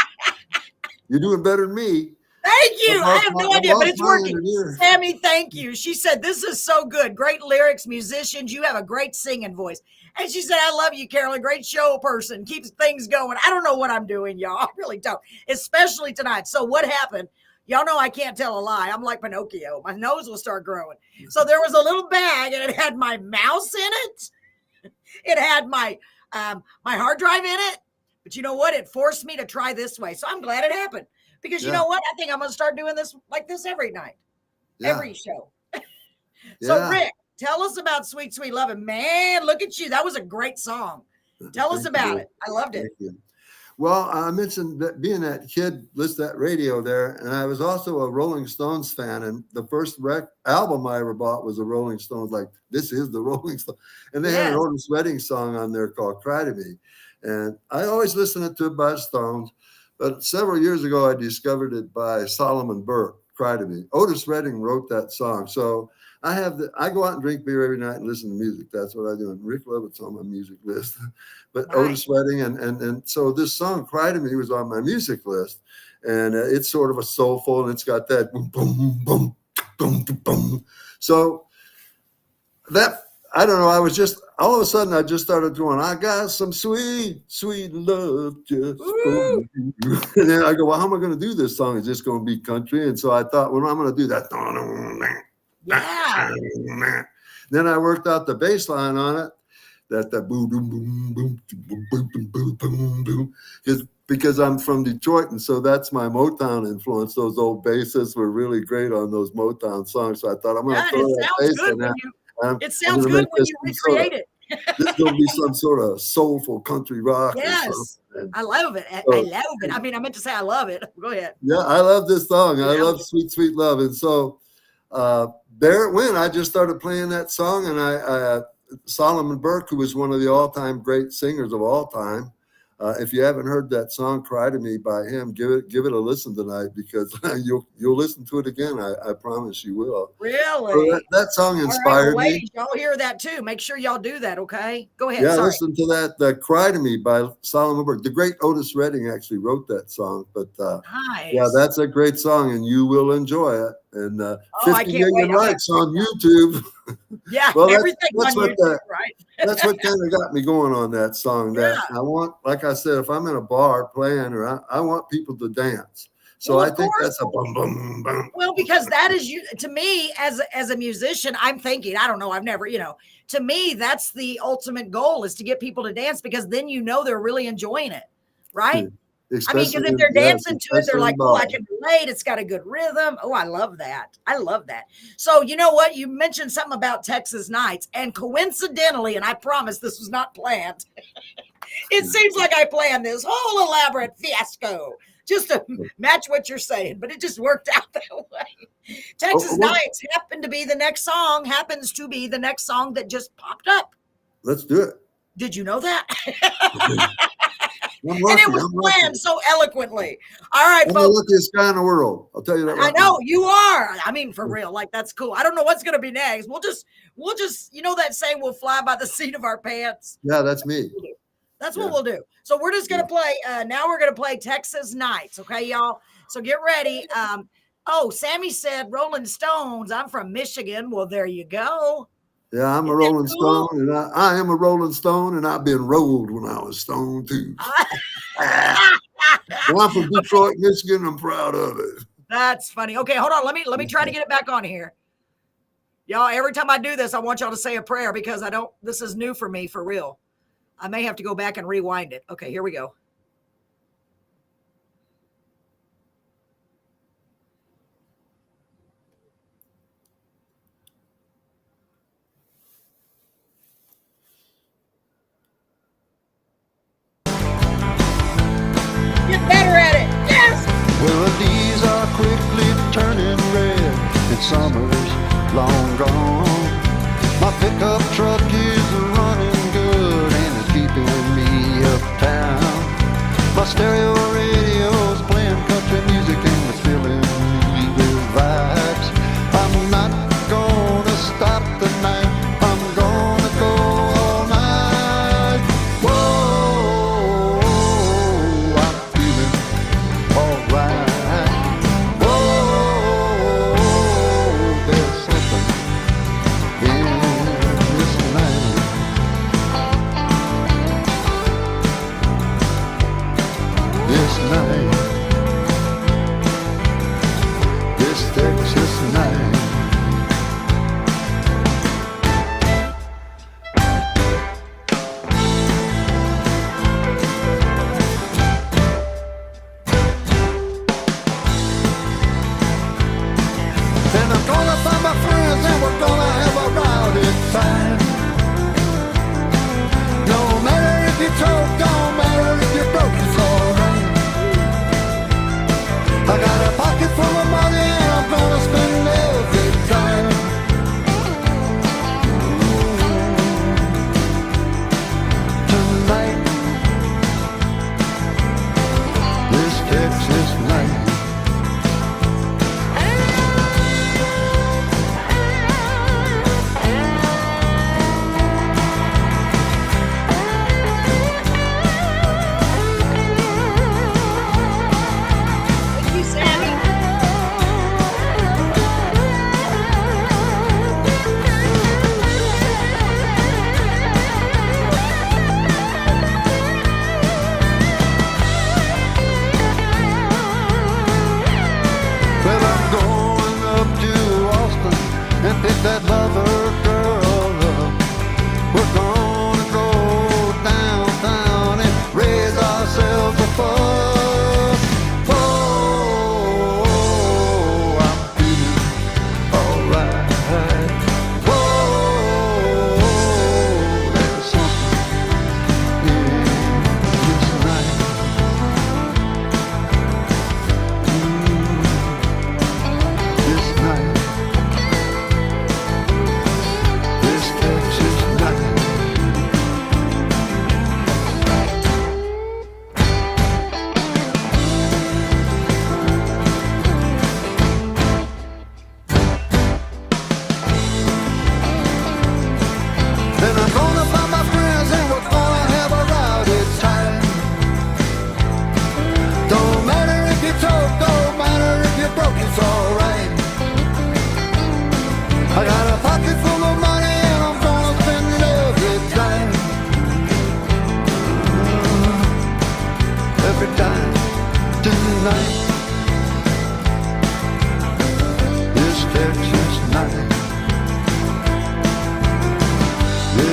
You're doing better than me. Thank you. I have no I idea, but lost it's my working. engineer. Sammy, thank you. She said, this is so good. Great lyrics, musicians. You have a great singing voice. And she said, I love you, Carolyn. Great show person. Keeps things going. I don't know what I'm doing, y'all. I really don't, especially tonight. So what happened? Y'all know I can't tell a lie. I'm like Pinocchio. My nose will start growing. So there was a little bag and it had my mouse in it. It had my my hard drive in it. But you know what? It forced me to try this way. So I'm glad it happened. Because you know what? I think I'm going to start doing this like this every night, every show. So, Rick, tell us about Sweet, Sweet Lovin'. Man, look at you. That was a great song. Tell us about it. I loved it. Well, I mentioned that being that kid, listened to that radio there, and I was also a Rolling Stones fan. And the first album I ever bought was a Rolling Stones, like, this is the Rolling Stones. And they had an Otis Redding song on there called Cry to Me. And I always listened to it by Stones. But several years ago, I discovered it by Solomon Burke, Cry to Me. Otis Redding wrote that song. So I go out and drink beer every night and listen to music. That's what I do. And Rick Lovett's on my music list. But nice. Otis Redding. And so this song, Cry to Me, was on my music list. And it's sort of a soulful, and it's got that boom, boom, boom, boom, boom, boom. So that, I don't know, I was just, all of a sudden, I just started going, I got some sweet, sweet love just for you. And then I go, well, how am I going to do this song? It's just going to be country. And so I thought, well, I'm going to do that. Yeah. Then I worked out the bass line on it. That boom, boom, boom, boom, boom, boom, boom, boom, boom. Because I'm from Detroit, and so that's my Motown influence. Those old bassists were really great on those Motown songs. So I thought, I'm going to throw that bass in there. It sounds good when you recreate it. This is going to be some sort of soulful country rock. Yes, I love it. I love it. I mean, I meant to say I love it. Go ahead. Yeah, I love this song. I love Sweet, Sweet Love. And so there it went. I just started playing that song, and Solomon Burke, who was one of the all-time great singers of all time. If you haven't heard that song "Cry to Me" by him, give it a listen tonight, because you'll listen to it again. I promise you will. Really? So that song inspired me. Ladies, y'all hear that too. Make sure y'all do that. Okay, go ahead. Yeah, sorry. Listen to that "Cry to Me" by Solomon Burke. The great Otis Redding actually wrote that song, but nice. Yeah, that's a great song, and you will enjoy it. And 50 million likes on YouTube. Yeah, well, everything that's on what YouTube, right? That's what kind of got me going on that song. That I want, like I said, if I'm in a bar playing, or I want people to dance. So I think that's a boom, boom, boom. Well, because that is to me as a musician, I'm thinking, I don't know, I've never, to me, that's the ultimate goal, is to get people to dance, because then they're really enjoying it, right? I mean, because if they're dancing to it, they're like, oh, I can relate. It's got a good rhythm. Oh, I love that. I love that. So you know what? You mentioned something about Texas nights, and coincidentally, and I promise this was not planned, it seems like I planned this whole elaborate fiasco just to match what you're saying, but it just worked out that way. Texas Nights happens to be the next song that just popped up. Let's do it. Did you know that? And it was planned so eloquently. All right, I'm folks. the luckiest guy in the world. I'll tell you that. Right, I know you are. I mean, for real, like, that's cool. I don't know what's going to be next. We'll just, that saying, we'll fly by the seat of our pants. Yeah, that's me. That's what we'll do. So we're just going to play. Now we're going to play Texas Nights. Okay, y'all. So get ready. Sammy said Rolling Stones. I'm from Michigan. Well, there you go. Yeah, I'm a Rolling Stone, and I am a Rolling Stone, and I've been rolled when I was stoned too. Well, I'm from Detroit, Michigan. I'm proud of it. That's funny. Okay, hold on. Let me try to get it back on here. Y'all, every time I do this, I want y'all to say a prayer, because this is new for me, for real. I may have to go back and rewind it. Okay, here we go.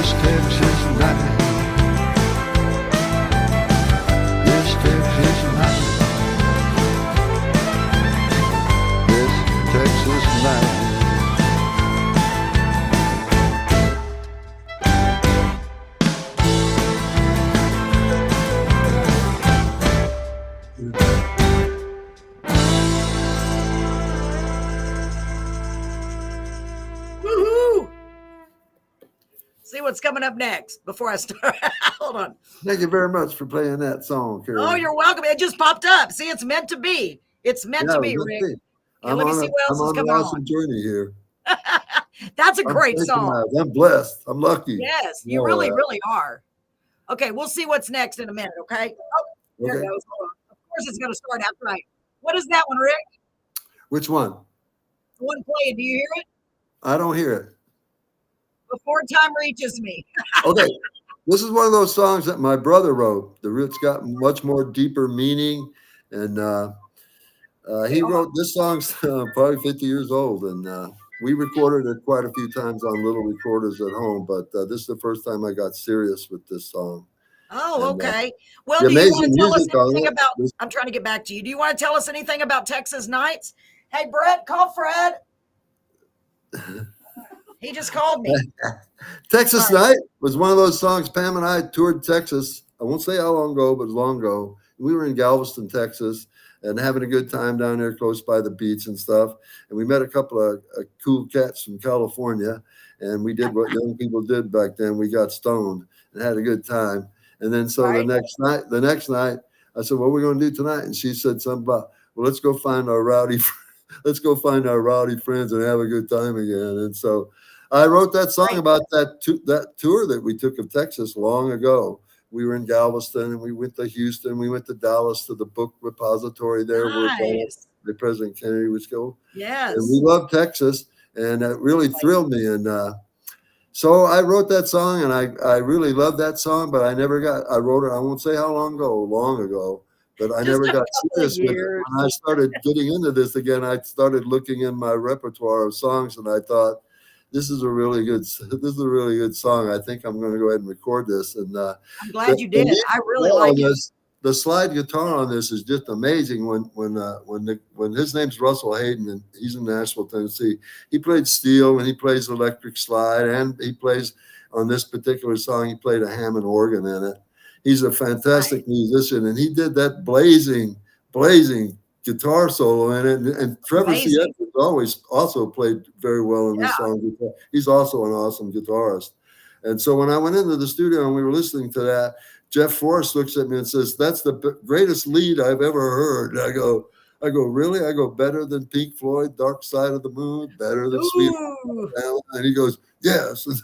This Texas night. This Texas night. This Texas night. Woohoo! See what's coming up next before I start. Hold on. Thank you very much for playing that song, Carol. Oh, you're welcome. It just popped up. See, it's meant to be. It's meant to be, Rick. Okay, let me see what else is coming I'm on an awesome journey here. That's a great song. I'm blessed. I'm lucky. Yes, you really, really are. Okay, we'll see what's next in a minute, okay? Oh, there it goes. Hold on. Of course it's going to start out right. What is that one, Rick? Which one? The one playing. Do you hear it? I don't hear it. Before Time Reaches Me. Okay. This is one of those songs that my brother wrote. It's got much more deeper meaning. And he wrote this song's probably 50 years old. And we recorded it quite a few times on little recorders at home. But this is the first time I got serious with this song. Oh, And, okay. Well, do you want to tell us anything about, this, I'm trying to get back to you. Do you want to tell us anything about Texas Nights? Hey, Brett, call Fred. He just called me. Texas Night was one of those songs. Pam and I toured Texas. I won't say how long ago, but it was long ago. We were in Galveston, Texas, and having a good time down there close by the beach and stuff. And we met a couple of cool cats from California, and we did what young people did back then. We got stoned and had a good time. And then so the next night, I said, "What are we going to do tonight?" And she said something about, "Well, let's go find our rowdy friends and have a good time again." And so I wrote that song about that tour that we took of Texas long ago. We were in Galveston and we went to Houston. We went to Dallas to the book repository there where the President Kennedy was killed. Yes. And we loved Texas, and it really thrilled me. And so I wrote that song, and I really loved that song, but I wrote it, I won't say how long ago, but I never got serious with it. When I started getting into this again, I started looking in my repertoire of songs, and I thought, this is a really good song. I think I'm going to go ahead and record this. And I'm glad you did. I really like it. The slide guitar on this is just amazing. When his name's Russell Hayden, and he's in Nashville, Tennessee, he played steel and he plays electric slide, and he plays on this particular song. He played a Hammond organ in it. He's a fantastic musician, and he did that blazing guitar solo in it. And Trevor C. Edwards always also played very well in this song. He's also an awesome guitarist. And so when I went into the studio and we were listening to that, Jeff Forrest looks at me and says, "That's the greatest lead I've ever heard." And I go, "Really?" I go, "Better than Pink Floyd, Dark Side of the Moon, better than Sweet Home Alabama?" And he goes, "Yes." Okay,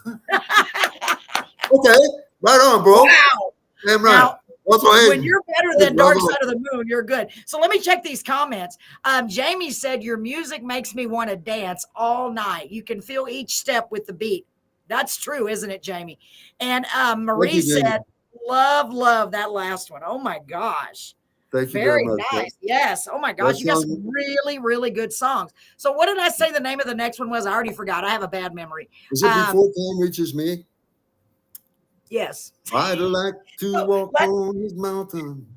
right on, bro. Wow. Damn right. Now, when you're better than Dark Side of the Moon, you're good. So let me check these comments. Jamie said, "Your music makes me want to dance all night. You can feel each step with the beat." That's true, isn't it, Jamie? And Marie said, love that last one. Oh my gosh. Thank you very much. Nice. Yes. Oh my gosh. You got some really, really good songs. So what did I say the name of the next one was? I already forgot. I have a bad memory. Is it Before Time Reaches Me? Yes. I'd like to walk on this mountain.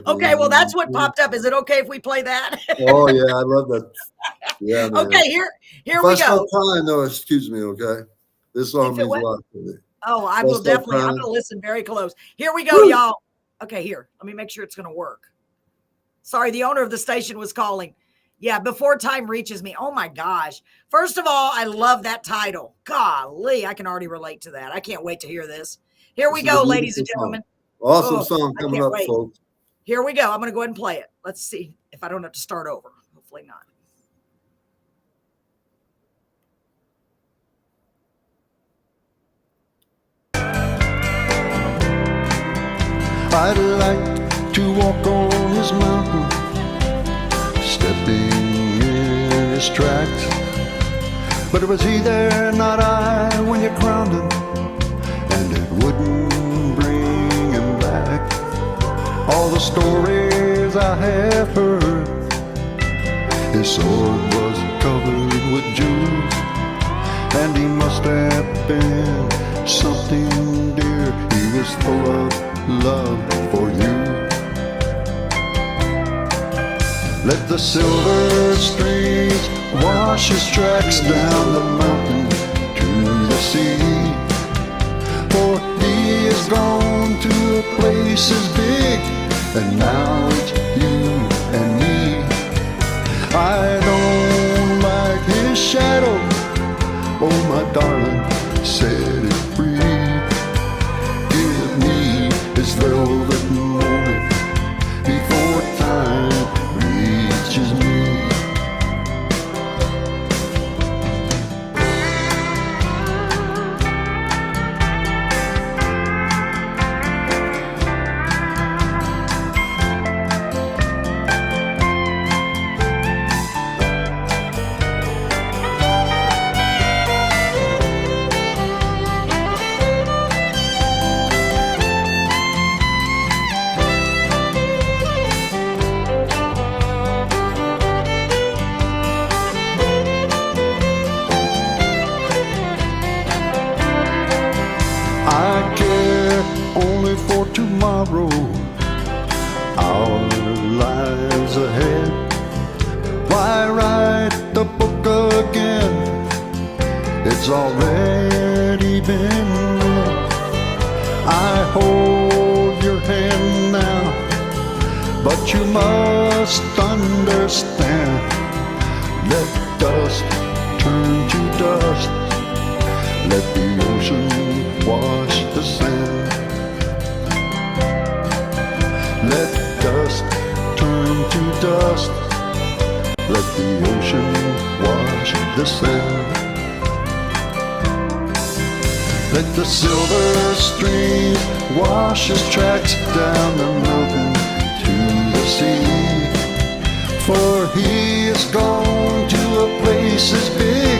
Okay, well, that's what popped up. Is it okay if we play that? Oh yeah, I love that. Yeah. Man. Okay, here we go. Time, no, excuse me. Okay, this song means a lot to me. Oh, I will definitely. I'm going to listen very close. Here we go, y'all. Okay, here. Let me make sure it's going to work. Sorry, the owner of the station was calling. Yeah, Before Time Reaches Me. Oh my gosh. First of all, I love that title. Golly, I can already relate to that. I can't wait to hear this. Here we go, ladies and gentlemen. Awesome song coming up, folks. Here we go. I'm going to go ahead and play it. Let's see if I don't have to start over. Hopefully not. I'd like to walk on his mountain, stepping in his tracks. But was he there, not I, when you crowned him, and it wouldn't bring him back? All the stories I have heard, his sword was covered with jewels, and he must have been something Let the silver streams wash his tracks down the mountain to the sea. For he is gone to places big, and now it's you and me. I don't like his shadow, oh my darling, set it free. Give me his velvet moment before time reaches me. I care only for tomorrow, our lives ahead. Why write the book again? It's already been read. I hold your hand now, but you must understand. Let dust turn to dust. Let the ocean wash the sand. Let dust turn to dust. Let the ocean wash the sand. Let the silver stream wash his tracks down the mountain to the sea. For he is gone to a place as big,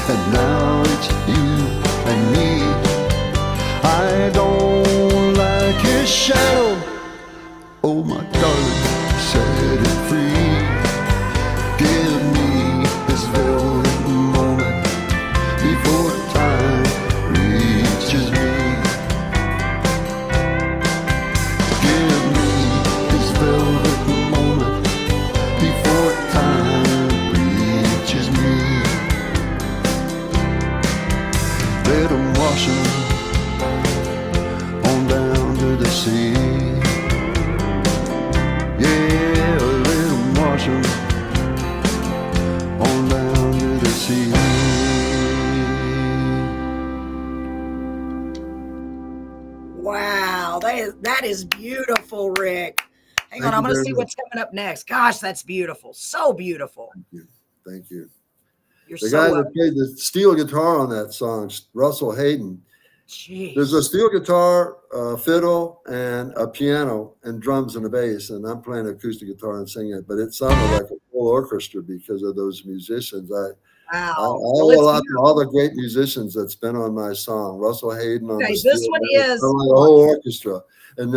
and now it's you and me. I don't like his shadow, oh my darling, set it free. Give me this velvet moment before time reaches me. Give me this velvet moment before time reaches me. Let 'em wash 'em on down to the sea. Yeah, let 'em wash 'em on down to the sea. Wow, that is beautiful, Rick. Hang on, Thank I'm you going to very see much. what's coming up next. Gosh, that's beautiful. So beautiful. Thank you. You're The so guy welcome. that played the steel guitar on that song, Russell Hayden. Jeez. There's a steel guitar, fiddle, and a piano, and drums and a bass, and I'm playing acoustic guitar and singing it. But it sounded like a full orchestra because of those musicians. I Wow. owe Well, a it's lot to beautiful. all the great musicians that's been on my song. Russell Hayden on Okay, the this steel, one bass, is- the whole orchestra, and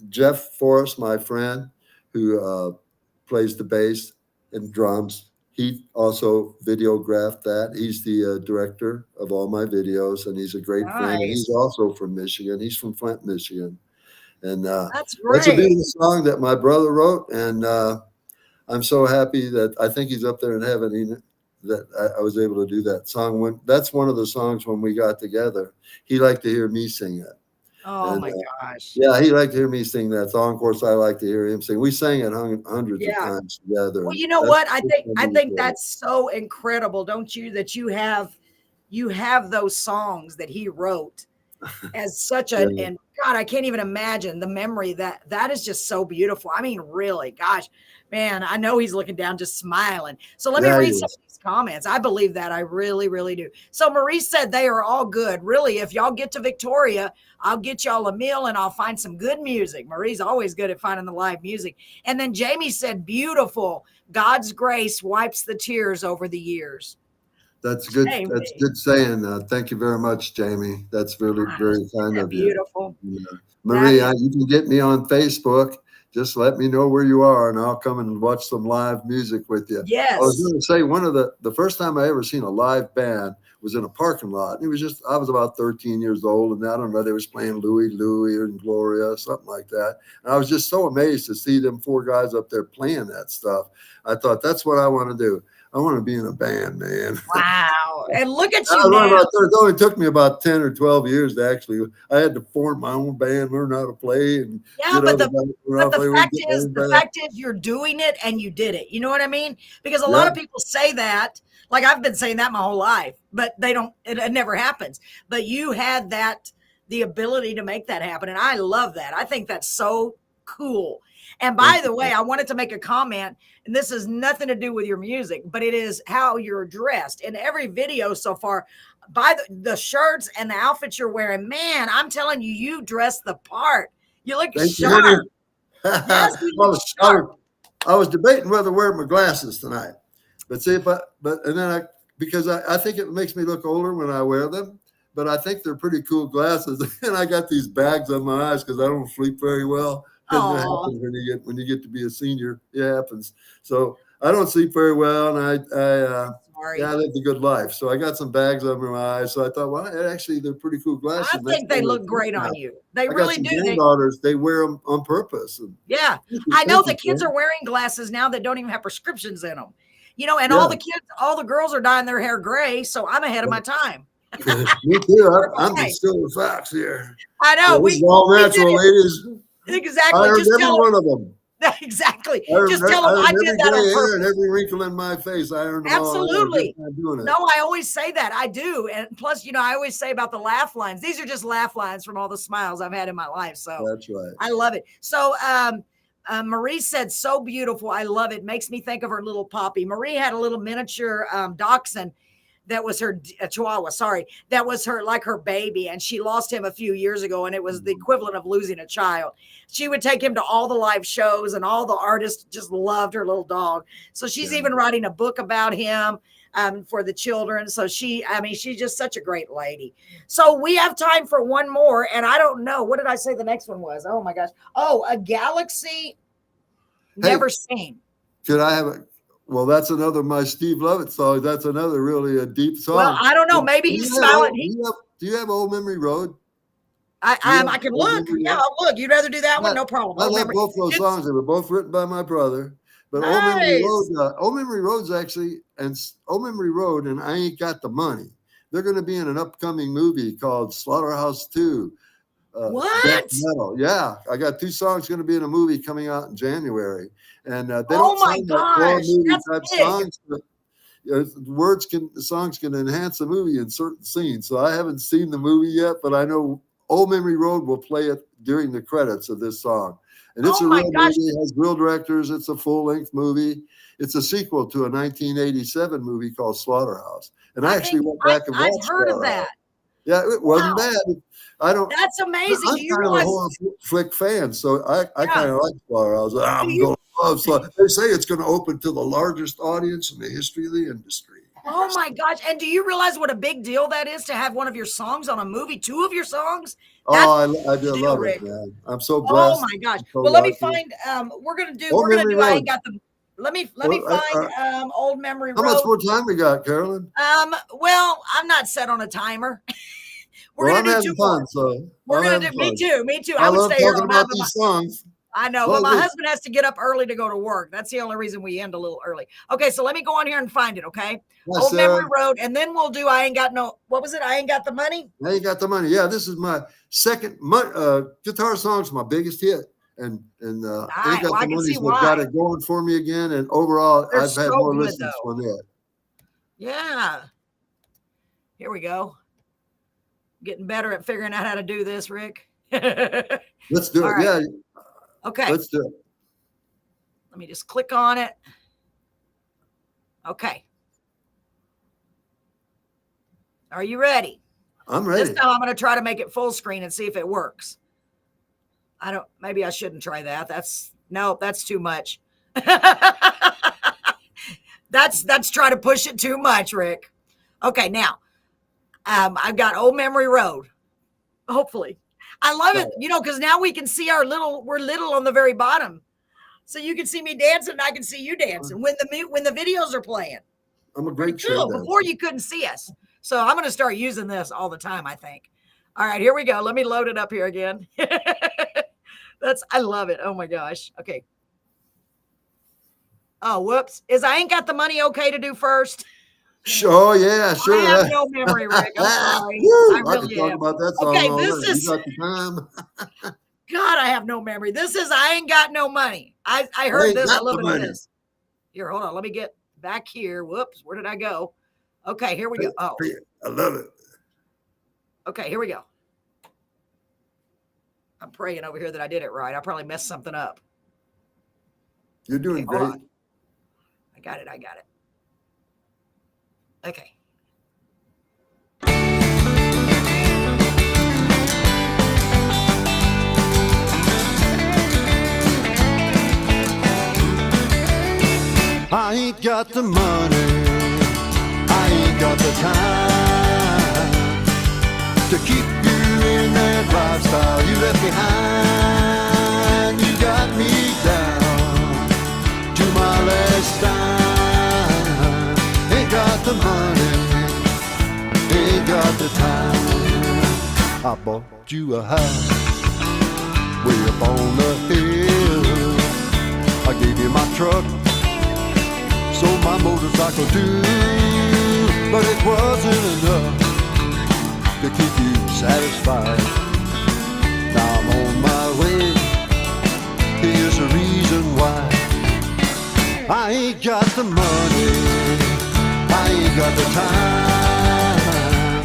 Jeff Forrest, my friend, who plays the bass and drums. He also videographed that. He's the director of all my videos, and he's a great friend. And he's Nice. also from Michigan. He's from Flint, Michigan. And That's that's a great. beautiful song that my brother wrote. And I'm so happy that I think he's up there in heaven. That I was able to do that song. That's one of the songs when we got together. He liked to hear me sing it. Oh And, my gosh. Yeah, he liked to hear me sing that song. Of course, I like to hear him sing. We sang it hundreds of Yeah. times together. Well, and you know that's what? I just think wonderful. that's so incredible, don't you? That you have those songs that he wrote as such a Yeah. and God, I can't even imagine the memory that is just so beautiful. I mean, really, gosh, man, I know he's looking down, just smiling. So let me Yeah, he read some is. of these comments. I believe that. I really, really do. So Marie said they are all good. Really, if y'all get to Victoria, I'll get y'all a meal and I'll find some good music. Marie's always good at finding the live music. And then Jamie said, beautiful. God's grace wipes the tears over the years. That's good. Jamie. That's good saying. Thank you very much, Jamie. That's really Gosh, very isn't kind that of you. beautiful? Yeah. Marie, That you can get me on Facebook. just let me know where you are and I'll come and watch some live music with you. Yes. I was going to say one of the first time I ever seen a live band was in a parking lot. It was just, I was about 13 years old, and I don't know, they was playing Louie and Gloria, something like that. And I was just so amazed to see them 4 guys up there playing that stuff. I thought, that's what I want to do. I want to be in a band, man. Wow. And look at I you learned now. about that. It only took me about 10 or 12 years to actually, I had to form my own band, learn how to play. And Yeah, but the the fact is you're doing it and you did it. You know what I mean? Because a lot Yeah. of people say that, like I've been saying that my whole life, but they don't, it never happens. But you had that, the ability to make that happen. And I love that. I think that's so cool. And by the way, I wanted to make a comment, and this has nothing to do with your music, but it is how you're dressed. In every video so far, by the shirts and the outfits you're wearing, man, I'm telling you, you dress the part. You look sharp. Yes, you look sharp. I was debating whether to wear my glasses tonight, but see if because I think it makes me look older when I wear them, but I think they're pretty cool glasses. And I got these bags on my eyes because I don't sleep very well. Because it happens when you get to be a senior, it happens. So I don't sleep very well, and I lived a good life. So I got some bags under my eyes. So I thought, well, actually, they're pretty cool glasses. I think they look great on you. They really do. Granddaughters, they wear them on purpose. Yeah, I know the kids are wearing glasses now that don't even have prescriptions in them. You know, and all the kids, all the girls are dyeing their hair gray. So I'm ahead of my time. Me too. I'm the silver fox here. I know. We all natural ladies. Exactly. I earned just every one of them. Exactly. Just tell them I did that on purpose. And every wrinkle in my face, I earned them Absolutely. all. Doing it. No, I always say that. I do. And plus, you know, I always say about the laugh lines. These are just laugh lines from all the smiles I've had in my life. So that's right. I love it. So Marie said, so beautiful. I love it. Makes me think of her little Poppy. Marie had a little miniature dachshund. That was her Chihuahua. Sorry. That was her, like her baby. And she lost him a few years ago. And it was the equivalent of losing a child. She would take him to all the live shows, and all the artists just loved her little dog. So she's even writing a book about him for the children. So she's just such a great lady. So we have time for one more. And I don't know. What did I say the next one was? Oh my gosh. Oh, A Galaxy Never Seen. Could I have well, that's another my Steve Lovett song. That's another really a deep song. Well, I don't know. Maybe he's smiling. Do you have Old Memory Road? I can look. Yeah, I'll look. You'd rather do that one? No problem. I love both those songs. They were both written by my brother. But Old Memory Road's actually, and Old Memory Road and I Ain't Got the Money. They're going to be in an upcoming movie called Slaughterhouse 2. What? Metal. Yeah, I got 2 songs going to be in a movie coming out in January, and they oh don't my sound gosh, like movie that's type big. songs. But, the songs can enhance a movie in certain scenes. So I haven't seen the movie yet, but I know Old Memory Road will play it during the credits of this song. And it's a real movie. It has real directors. It's a full-length movie. It's a sequel to a 1987 movie called Slaughterhouse. And I actually went back and watched I've heard of that. Yeah, it wasn't bad. That's amazing. I'm Do you kind realize? of a horror flick fan, so I kind of like Slaughterhouse. I'm going to love Slaughterhouse. They say it's going to open to the largest audience in the history of the industry. Oh my gosh! And do you realize what a big deal that is to have one of your songs on a movie? 2 of your songs. I do love it, man. I'm so blessed. Oh my gosh! So well, let me find. We're gonna do. I ain't got the. Let me find Old Memory Road. How much more time we got, Carolyn? Well, I'm not set on a timer. We're I'm gonna do 2 more. So we're gonna do. Me too. I would love stay here talking about these songs. I know, but my husband has to get up early to go to work. That's the only reason we end a little early. Okay, so let me go on here and find it, okay? Old Memory Road, and then we'll do I Ain't Got what was it? I Ain't Got the Money? I Ain't Got the Money. Yeah, this is my second guitar song's my biggest hit. And I Ain't Got the Money's what got it going for me again. And overall, I've had more listens from it. Yeah. Here we go. Getting better at figuring out how to do this, Rick. Let's do it. Right. Yeah. Okay. Let's do it. Let me just click on it. Okay. Are you ready? I'm ready. This time I'm going to try to make it full screen and see if it works. Maybe I shouldn't try that. That's too much. That's try to push it too much, Rick. Okay. Now, I've got Old Memory Road. Hopefully. I love it, because now we can see we're little on the very bottom. So you can see me dancing and I can see you dancing when the videos are playing. I'm a Pretty great cool. trail Before dancer. you couldn't see us. So I'm going to start using this all the time, I think. All right, here we go. Let me load it up here again. I love it. Oh my gosh. Okay. Oh, whoops. Is I ain't got the money okay to do first? Sure, yeah, sure. I have no memory, Rick. I'm sorry. Woo, I I really could talk am. about that song Okay, all this night. is You got the time. God, I have no memory. This is I ain't got no money. I heard Ain't this. I got love the it. money. This. Here, hold on. Let me get back here. Whoops. Where did I go? Okay, here we go. Oh, I love it. okay, here we go. I'm praying over here that I did it right. I probably messed something up. You're doing Hold great. on. I got it. Okay. I ain't got the money, I ain't got the time to keep you in that lifestyle you left behind. You got me down to my last dime. Ain't got the money, ain't got the time. I bought you a house way up on the hill. I gave you my truck, so my motorcycle too, but it wasn't enough to keep you satisfied. Now I'm on my way, here's the reason why. I ain't got the money, I ain't got the time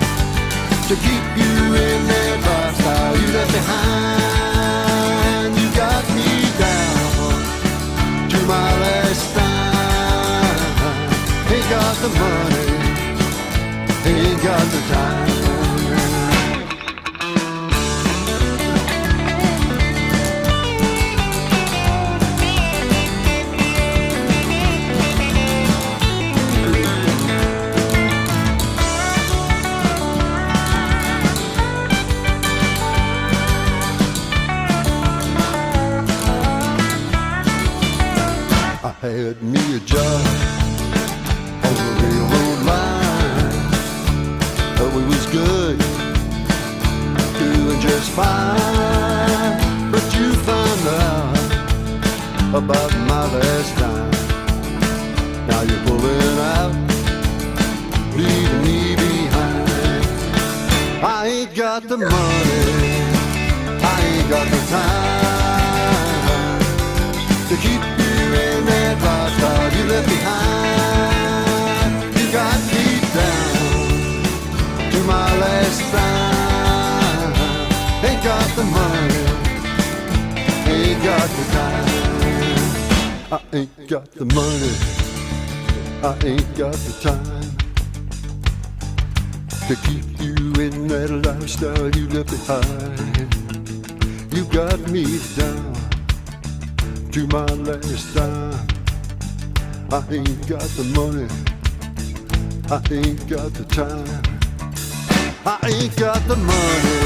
to keep you in that lifestyle you left behind. You got me down to my last dime. Ain't got the money, ain't got the time. I had me a job on the railroad line. Oh, it was good, doing just fine. But you found out about my last time. Now you're pulling out, leaving me behind. I ain't got the money, I ain't got the time to keep you in that lifestyle you left behind. You got me down to my last dime. Ain't got the money, ain't got the time. I ain't got the money, I ain't got the time to keep you in that lifestyle you left behind. You got me down to my last dime. I ain't got the money, I ain't got the time. I ain't got the money,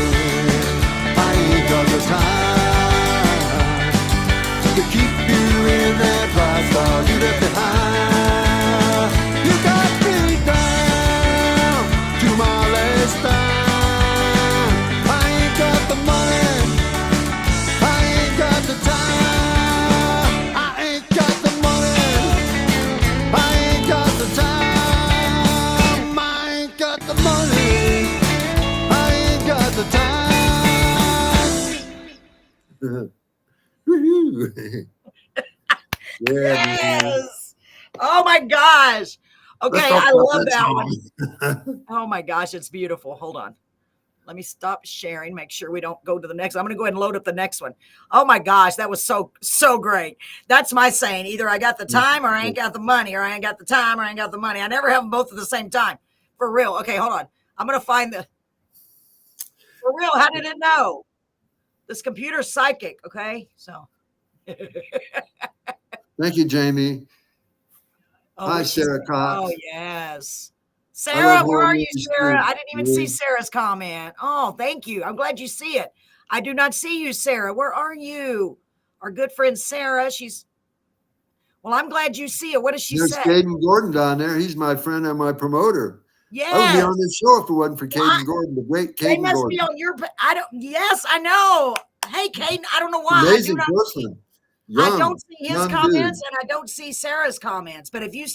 I ain't got the time to keep you in that lifestyle you left behind. You got me down to my last dime. I ain't got the money, I ain't got the time. I ain't got the money, I ain't got the time. I ain't got the money, I ain't got the time. Woohoo. Yeah, man. Yes. Oh my gosh. Okay, Let's talk I about love that one. song. Oh my gosh, it's beautiful. Hold on. Let me stop sharing, make sure we don't go to the next. I'm going to go ahead and load up the next one. Oh my gosh, that was so great. That's my saying. Either I got the time or I ain't got the money, or I ain't got the time or I ain't got the money. I never have them both at the same time. For real. Okay, hold on. I'm going to find for real. How did it know? This computer's psychic. Okay. So. Thank you, Jamie. Oh, Hi, where's she? Sarah Cox. Oh, yes. I Sarah, love where are you, hearing Sarah? you I didn't even see Sarah's comment. Oh, thank you. I'm glad you see it. I do not see you, Sarah. Where are you? Our good friend Sarah, she's Well, I'm glad you see it. What does she There's say? Caden Gordon down there. He's my friend and my promoter. I would be Yes. on this show if it wasn't for Well, Caden Gordon, the great They Caden must Gordon. be on your. I don't. Yes, I know. Hey, Caden. I don't know why. Amazing I do not. person. I don't see his young comments, dude. and I don't see Sarah's comments. But if you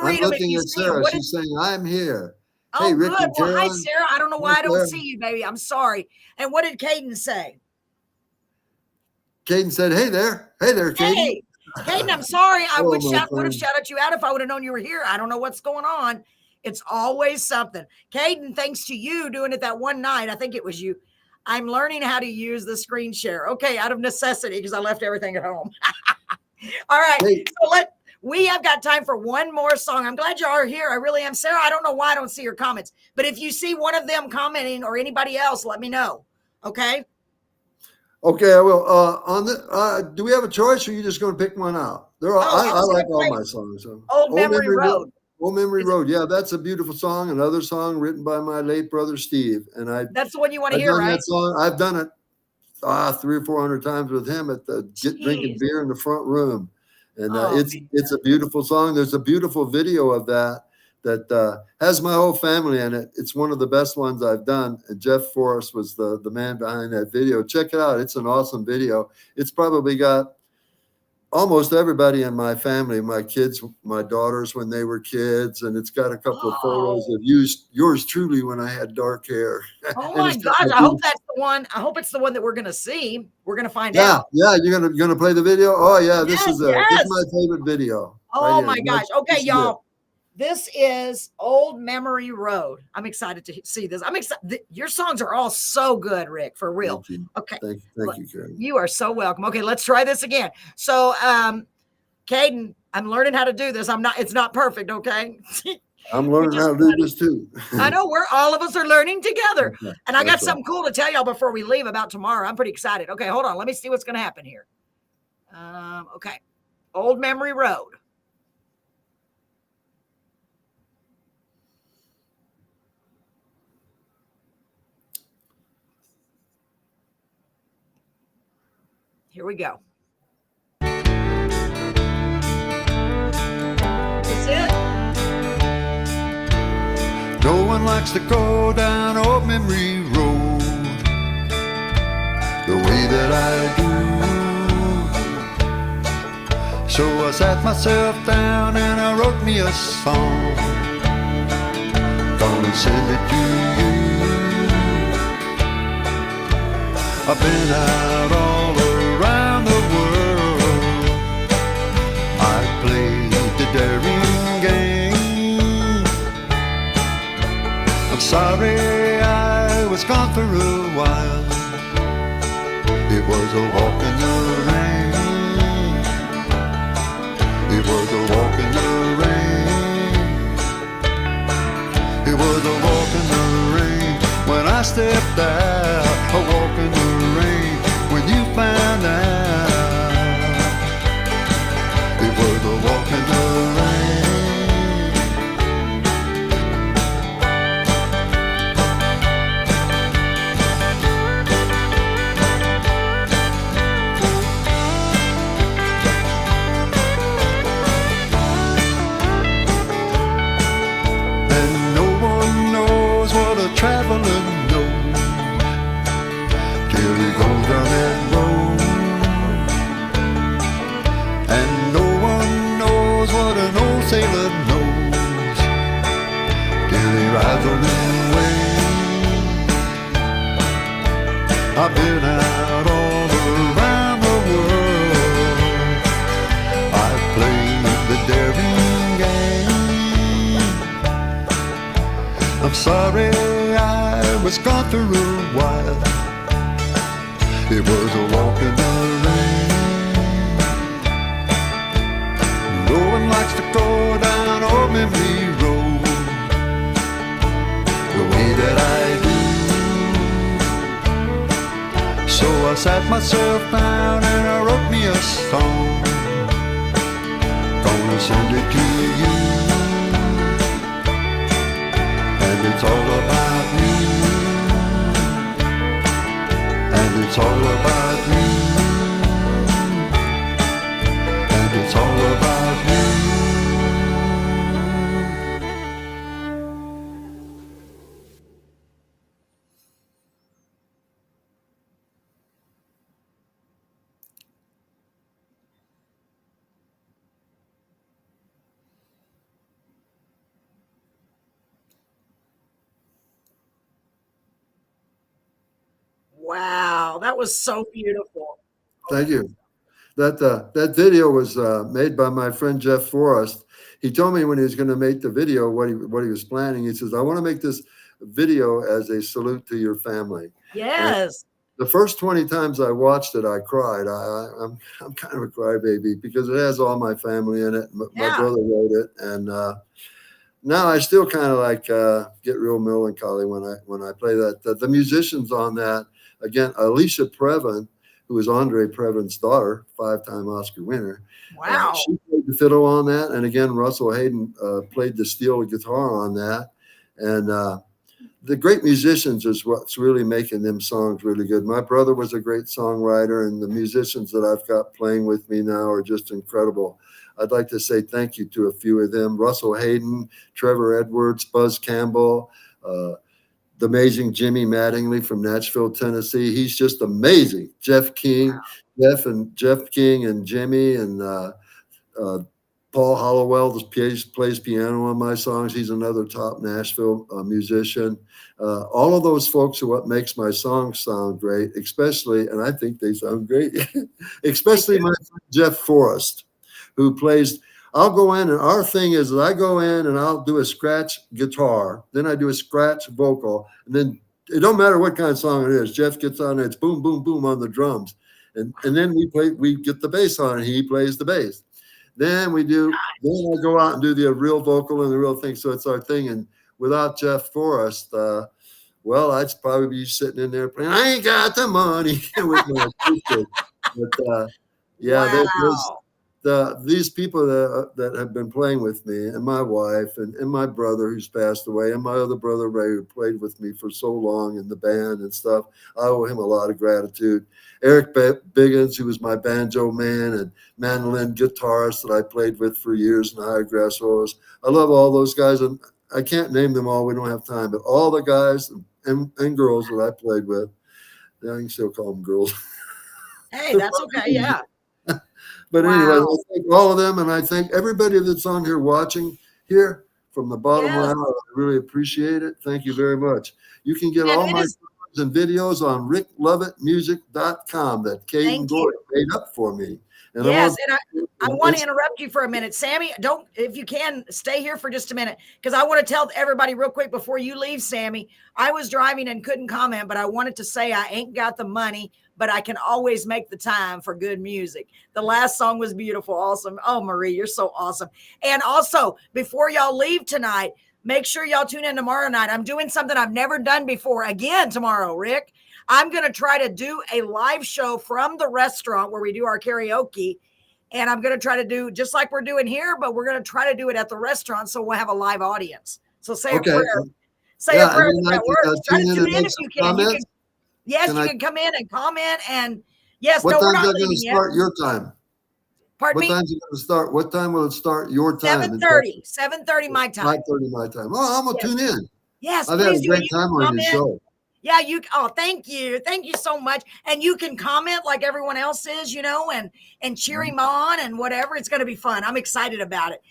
I'm read them, if looking you at see them, Sarah. what She's did, saying, I'm here. oh, Hey, Rick good. and Well, hi, Caroline. Sarah. I don't know why Hi, I don't Sarah. see you, baby. I'm sorry. And what did Caden say? Caden said, hey there. Hey there, Caden. Hey, Caden, I'm sorry. I Oh, would my have friend. shouted you out if I would have known you were here. I don't know what's going on. It's always something. Caden, thanks to you doing it that one night, I think it was you. I'm learning how to use the screen share. Okay, out of necessity because I left everything at home. All right. Hey. So we have got time for one more song. I'm glad you are here. I really am. Sarah, I don't know why I don't see your comments, but if you see one of them commenting or anybody else, let me know. Okay. Okay, I will. Do we have a choice, or are you just going to pick one out? They're all, I was like gonna play all my songs. So. Old Memory Road. Old Memory Is it- Road. Yeah, that's a beautiful song. Another song written by my late brother Steve, and That's the one you want to I've hear, done right? that song. I've done it 300 or 400 times with him at the drinking Jeez. beer in the front room, and Oh, it's a beautiful song. There's a beautiful video of that has my whole family in it. It's one of the best ones I've done. And Jeff Forrest was the man behind that video. Check it out. It's an awesome video. It's probably got almost everybody in my family, my kids, my daughters when they were kids, and it's got a couple of photos of yours truly when I had dark hair. Oh And my it's got gosh! my I hope that's the one. I hope it's the one that we're gonna see. We're gonna find out. Yeah, you're gonna play the video. Oh yeah, this Yes, is this yes. is my favorite video. Oh right my here. gosh! Okay, This is y'all. This is Old Memory Road. I'm excited to see this. I'm excited. Your songs are all so good, Rick. For it. real. Thank you. Okay. Thank you, Karen. You are so welcome. Okay, let's try this again. So, Caden, I'm learning how to do this. It's not perfect, okay? I'm learning how to do this too. I know all of us are learning together. Okay, And I got that's something cool to tell y'all before we leave about tomorrow. I'm pretty excited. Okay, hold on. Let me see what's going to happen here. Okay. Old Memory Road. Here we go. That's it. No one likes to go down old memory road the way that I do. So I sat myself down and I wrote me a song, gonna send it to you. I've been out all around the world. I played the daring game. I'm sorry I was gone for a while. It was a walk in the rain. It was a walk in the rain. It was a walk in the rain when I stepped out. A walk in the rain when you found out. It was a walk in the and no one knows what a traveler knows till he goes down that road. And no one knows what an old sailor knows till he rides on that wave. I've been out all around the world. I've played the daring game. I'm sorry I was gone for a while. It was a walk in the rain. No one likes to go down old memory road the way that I do. So I sat myself down and I wrote me a song, gonna send it to you. And it's all about you. And it's all about you. And it's all about Wow, that was so beautiful. Thank you. That video was made by my friend Jeff Forrest. He told me when he was going to make the video what he was planning. He says, "I want to make this video as a salute to your family." Yes. And the first 20 times I watched it, I cried. I'm kind of a crybaby because it has all my family in it. My brother wrote it, and now I still kind of like get real melancholy when I play that. The musicians on that, again, Alicia Previn, who is Andre Previn's daughter, 5-time Oscar winner. Wow. She played the fiddle on that. And again, Russell Hayden played the steel guitar on that. And the great musicians is what's really making them songs really good. My brother was a great songwriter, and the musicians that I've got playing with me now are just incredible. I'd like to say thank you to a few of them: Russell Hayden, Trevor Edwards, Buzz Campbell, the amazing Jimmy Mattingly from Nashville, Tennessee. He's just amazing. Jeff King, Jeff King and Jimmy, and Paul Hollowell plays piano on my songs. He's another top Nashville musician. All of those folks are what makes my songs sound great, especially, and I think they sound great, especially my friend Jeff Forrest, who plays. I'll go in, and our thing is that I go in and I'll do a scratch guitar, then I do a scratch vocal, and then it don't matter what kind of song it is. Jeff gets on there, it's boom, boom, boom on the drums, and then we get the bass on, and he plays the bass. Then I go out and do the real vocal and the real thing. So it's our thing. And without Jeff Forrest, well, I'd probably be sitting in there playing, I ain't got the money with my acoustic. But these people that have been playing with me, and my wife and my brother who's passed away, and my other brother Ray, who played with me for so long in the band and stuff, I owe him a lot of gratitude. Eric Biggins, who was my banjo man and mandolin guitarist that I played with for years in the high grass solos. I love all those guys, and I can't name them all. We don't have time, but all the guys and girls that I played with, I can still call them girls. Hey, that's okay. Yeah. But anyway, I thank all of them, and I thank everybody that's on here watching here from the bottom of my heart. I really appreciate it. Thank you very much. You can get all my photos and videos on ricklovettmusic.com that Kate and Gordon made up for me. And yes, I want to interrupt you for a minute. Sammy, if you can, stay here for just a minute, because I want to tell everybody real quick before you leave, Sammy. I was driving and couldn't comment, but I wanted to say I ain't got the money, but I can always make the time for good music. The last song was beautiful. Awesome. Oh, Marie, you're so awesome. And also, before y'all leave tonight, make sure y'all tune in tomorrow night. I'm doing something I've never done before again tomorrow, Rick. I'm going to try to do a live show from the restaurant where we do our karaoke. And I'm going to try to do just like we're doing here, but we're going to try to do it at the restaurant so we'll have a live audience. So say a prayer. Say a prayer with that word. Try to tune in if you can. You can come in and comment. And yes, what we're time not is it going to start your time? Pardon me? What time is it going to start? What time will it start your time? 7:30 my time. 5:30 my time. Oh, I'm going to tune in. Yes, I've had a great time on your show. Yeah, thank you. Thank you so much. And you can comment like everyone else is, and cheer him on and whatever. It's going to be fun. I'm excited about it.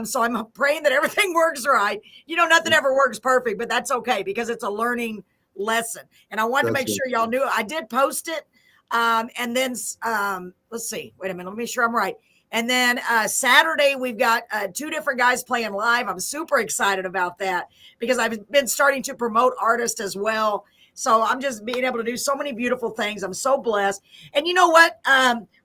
So I'm praying that everything works right. Nothing ever works perfect, but that's okay because it's a learning lesson. And I wanted to make sure y'all knew it. I did post it. And then let's see. Wait a minute. Let me make sure I'm right. And then Saturday, we've got 2 different guys playing live. I'm super excited about that because I've been starting to promote artists as well. So I'm just being able to do so many beautiful things. I'm so blessed. And you know what,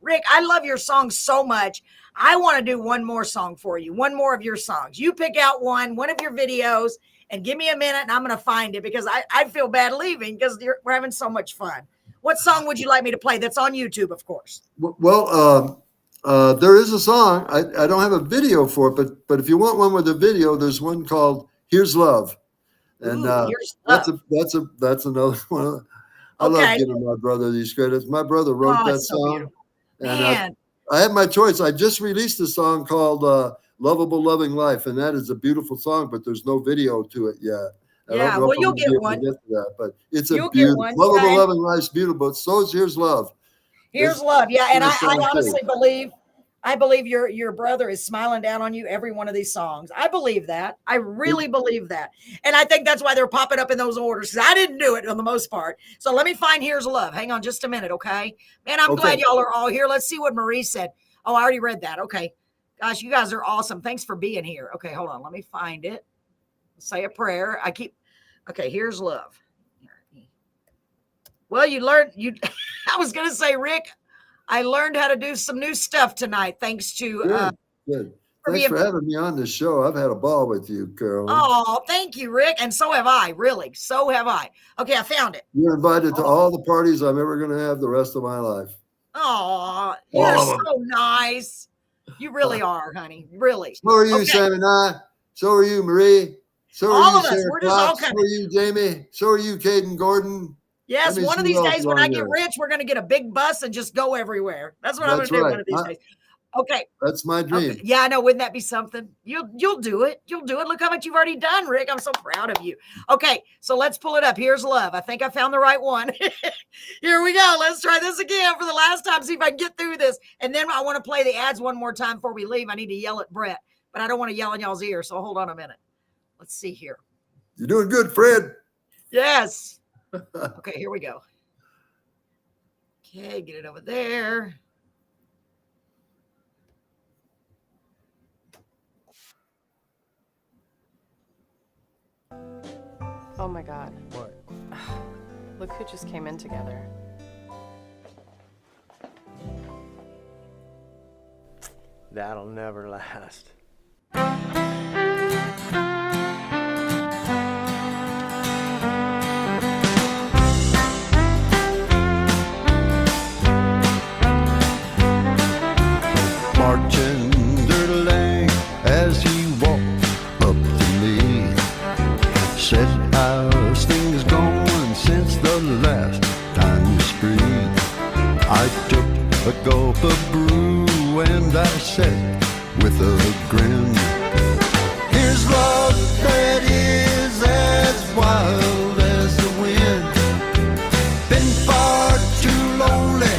Rick, I love your songs so much. I want to do one more song for you, one more of your songs. You pick out one of your videos and give me a minute and I'm going to find it because I feel bad leaving because we're having so much fun. What song would you like me to play? That's on YouTube, of course. Well, there is a song. I don't have a video for it, but if you want one with a video, there's one called "Here's Love," and that's another one. I love giving my brother these credits. My brother wrote that song, and I had my choice. I just released a song called "Lovable Loving Life," and that is a beautiful song, but there's no video to it yet. You'll get one. But it's a beautiful, "Lovable Loving Life's" beautiful. So is "Here's Love." Here's love. Yeah. And I honestly believe I believe your brother is smiling down on you every one of these songs. I believe that. I really believe that. And I think that's why they're popping up in those orders, because I didn't do it on the most part. So let me find Here's Love. Hang on just a minute, okay? Man, I'm glad y'all are all here. Let's see what Marie said. Oh, I already read that. Okay. Gosh, you guys are awesome. Thanks for being here. Okay, hold on. Let me find it. Say a prayer. Okay, Here's Love. Well, I was going to say, Rick, I learned how to do some new stuff tonight, thanks to Good. Thanks for having me on the show. I've had a ball with you, Carolyn. Oh, thank you, Rick. And so have I, really. So have I. Okay, I found it. You're invited to all the parties I'm ever going to have the rest of my life. Oh, you're so nice. You really are, honey. Really. So are you, Sam and I. So are you, Marie. So all are of you, us. Sarah We're just all Fox. So are you, Jamie. So are you, Caden Gordon. Yes, one of these days when I get rich, we're going to get a big bus and just go everywhere. That's what I'm going to do one of these days. Okay. That's my dream. Okay. Yeah, I know. Wouldn't that be something? You'll do it. You'll do it. Look how much you've already done, Rick. I'm so proud of you. Okay, so let's pull it up. Here's Love. I think I found the right one. Here we go. Let's try this again for the last time. See if I can get through this. And then I want to play the ads one more time before we leave. I need to yell at Brett, but I don't want to yell in y'all's ear. So hold on a minute. Let's see here. You're doing good, Fred. Yes. Okay, here we go. Okay, get it over there. Oh my God. What? Look who just came in together. That'll never last. Bartender as he walked up to me, said, how's things going since the last time you spree? I took a gulp of brew and I said with a grin, here's love that is as wild as the wind. Been far too lonely,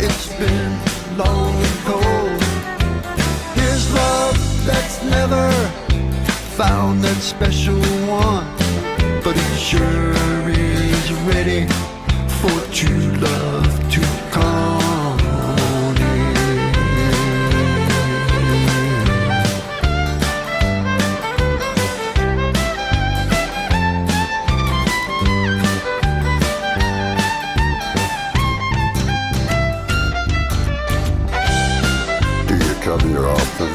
it's been long and cold. Here's love that's never found that special one, but it sure is ready for true love to come on in. Do you come here often?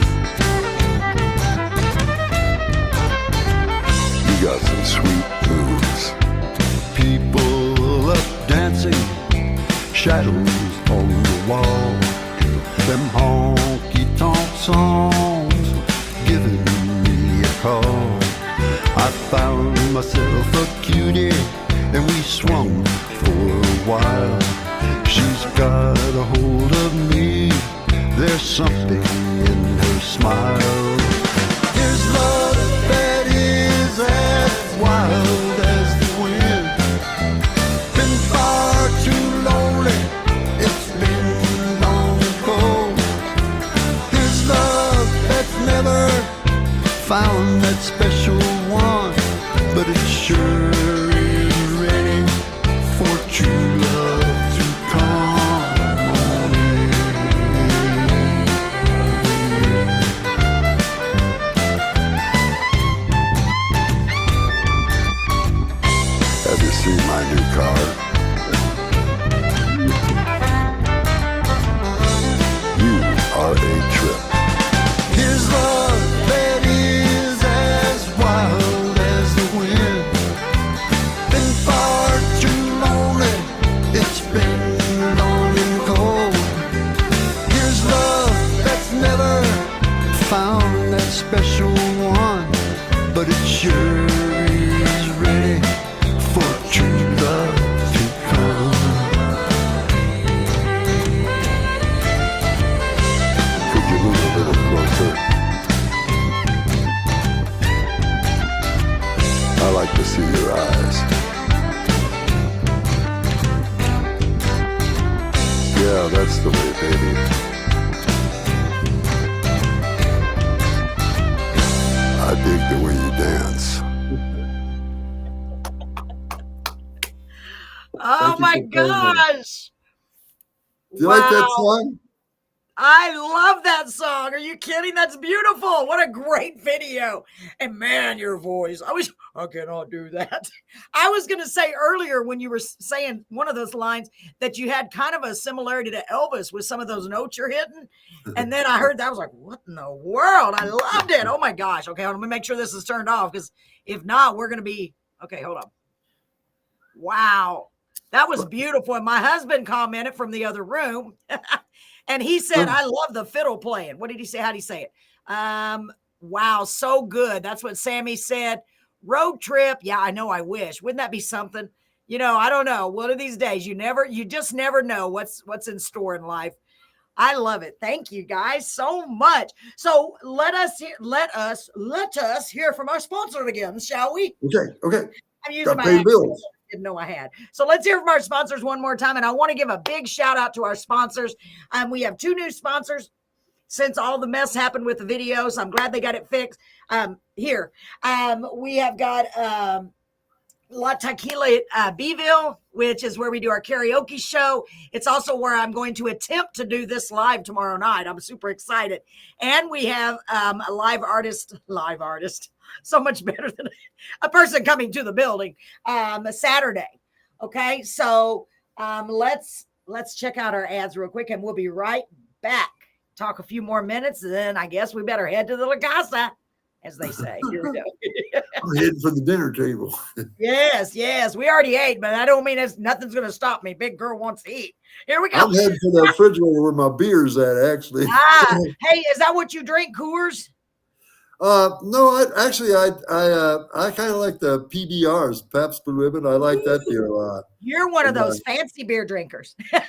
You got some sweet moves. People up dancing, shadows on the wall. Them honky-tonk songs giving me a call. I found myself a cutie and we swung for a while. She's got a hold of me, there's something in her smile. Here's love that is as wild as the wind. Been far too lonely, it's been long and cold. Here's love that's never found that special one, but it sure is ready for true love to come on in. Have you seen my new car? You are a trip. Here's love that is as wild as the wind. Been far too lonely, it's been long and cold. Here's love that's never found that special one, but it sure is ready for true love to come. Could you move a little closer? I like to see your eyes. Yeah, that's the way, baby. Oh Thank you my for playing that. gosh. Do you like that Wow. song? I love that song. Are you kidding? That's beautiful. What a great video. And man, your voice. I cannot do that. I was going to say earlier when you were saying one of those lines that you had kind of a similarity to Elvis with some of those notes you're hitting. And then I heard that. I was like, what in the world? I loved it. Oh my gosh. Okay, let me make sure this is turned off because if not, we're going to be. Okay, hold on. Wow. That was beautiful. And my husband commented from the other room. And he said, I love the fiddle playing. What did he say? How did he say it? Wow, so good. That's what Sammy said. Road trip. Yeah, I know. I wish. Wouldn't that be something? You know, I don't know. One of these days, you just never know what's in store in life. I love it. Thank you guys so much. So let us hear from our sponsor again, shall we? Okay. I'm using my Pay accent. bills. Didn't know I had. So let's hear from our sponsors one more time. And I want to give a big shout out to our sponsors. We have 2 new sponsors since all the mess happened with the videos. I'm glad they got it fixed. Here, we have got La Tequila Beeville, which is where we do our karaoke show. It's also where I'm going to attempt to do this live tomorrow night. I'm super excited. And we have a live artist, so much better than a person coming to the building Saturday. Okay, so let's check out our ads real quick, and we'll be right back. Talk a few more minutes, and then I guess we better head to the La Casa, as they say. Here we go. I'm heading for the dinner table. Yes. We already ate, but I don't mean nothing's going to stop me. Big girl wants to eat. Here we go. I'm heading for the refrigerator where my beer's at, actually. Hey, is that what you drink, Coors? No, I kind of like the PBRs, Pabst Blue Ribbon. I like that beer a lot. You're one of those fancy beer drinkers. Yeah,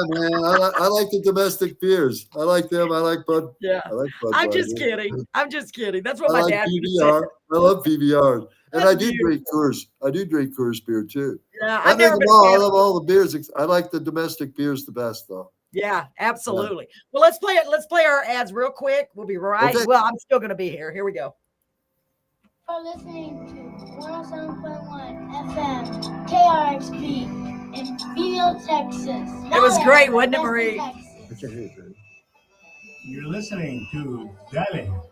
man. I like the domestic beers. I like them. I like Bud. Yeah. I like Bud. I'm just kidding. That's what I my like dad used to PBR. say. I love PBRs. And That's I do drink Coors. I do drink Coors beer too. Yeah, I I've never been. I love all the beers. I like the domestic beers the best, though. Yeah, absolutely. Well, let's play it. Let's play our ads real quick. We'll be right. Okay. Well, I'm still going to be here. Here we go. You're listening to 107.1 FM KRXP in Beale, Texas. It was great, wasn't it, Marie? You're listening to Dale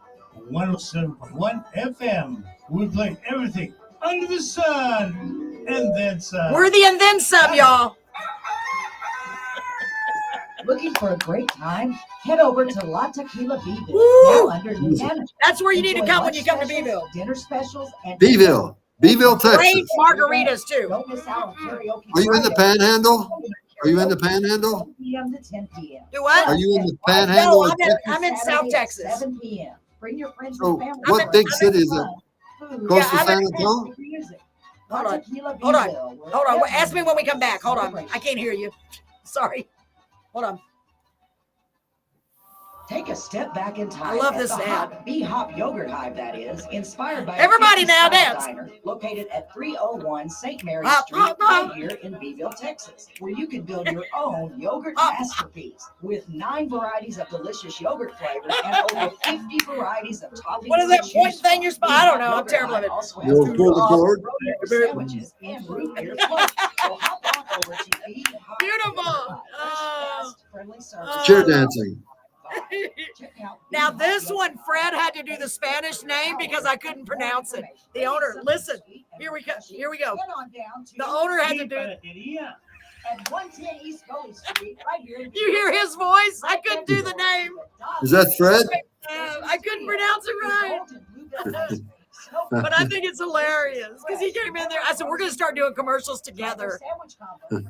107.1 FM. We play everything under the sun and then some. Worthy and then some, y'all. Looking for a great time? Head over to La Tequila Beeville, Woo! now under new management. That's where you need to Enjoy come when lunch you come to specials, Beeville. Dinner specials, and Beeville, Texas. Great margaritas too. Don't miss out on karaoke. Are you in the Panhandle? Are you in the Panhandle? 7 p.m. to 10 p.m. Do what? Are you in the No, Panhandle? I'm in South Saturday at Texas. 7 p.m. Bring your friends So and family. what big city is it? Close to Yeah, I'm San in- Antonio? Hold on. Hold on. Ask me when we come back. Hold on. I can't hear you. Sorry. Hold on. Take a step back in time. I love at this the ad. B-Hop Yogurt Hive, that is, inspired by Everybody a now 50s dance. diner located at 301 St. Mary Hop, Street, hop, hop. right here in Beeville, Texas, where you can build your own yogurt Hop. masterpiece with 9 varieties of delicious yogurt flavors and over 50 varieties of toppings. What is that to point choose thing from. you're supposed? I don't know. I'm Yogurt terrible at Hive it. also has You'll two pull the awesome cord? road sandwiches and root beer floats. So hop on over to B-Hop Beautiful. Yogurt Hive. Oh. Fresh, fast, friendly service. Chair dancing. Check out Now B-Hop this Yogurt one, Fred had to do the Spanish name because I couldn't pronounce it. The owner, listen, here we go. The owner had to do it. At 110 East Golden Street, right here. in You hear his voice? I couldn't do the name. Is that Fred? I couldn't pronounce it right. But I think it's hilarious because he came in there. I said, we're going to start doing commercials together.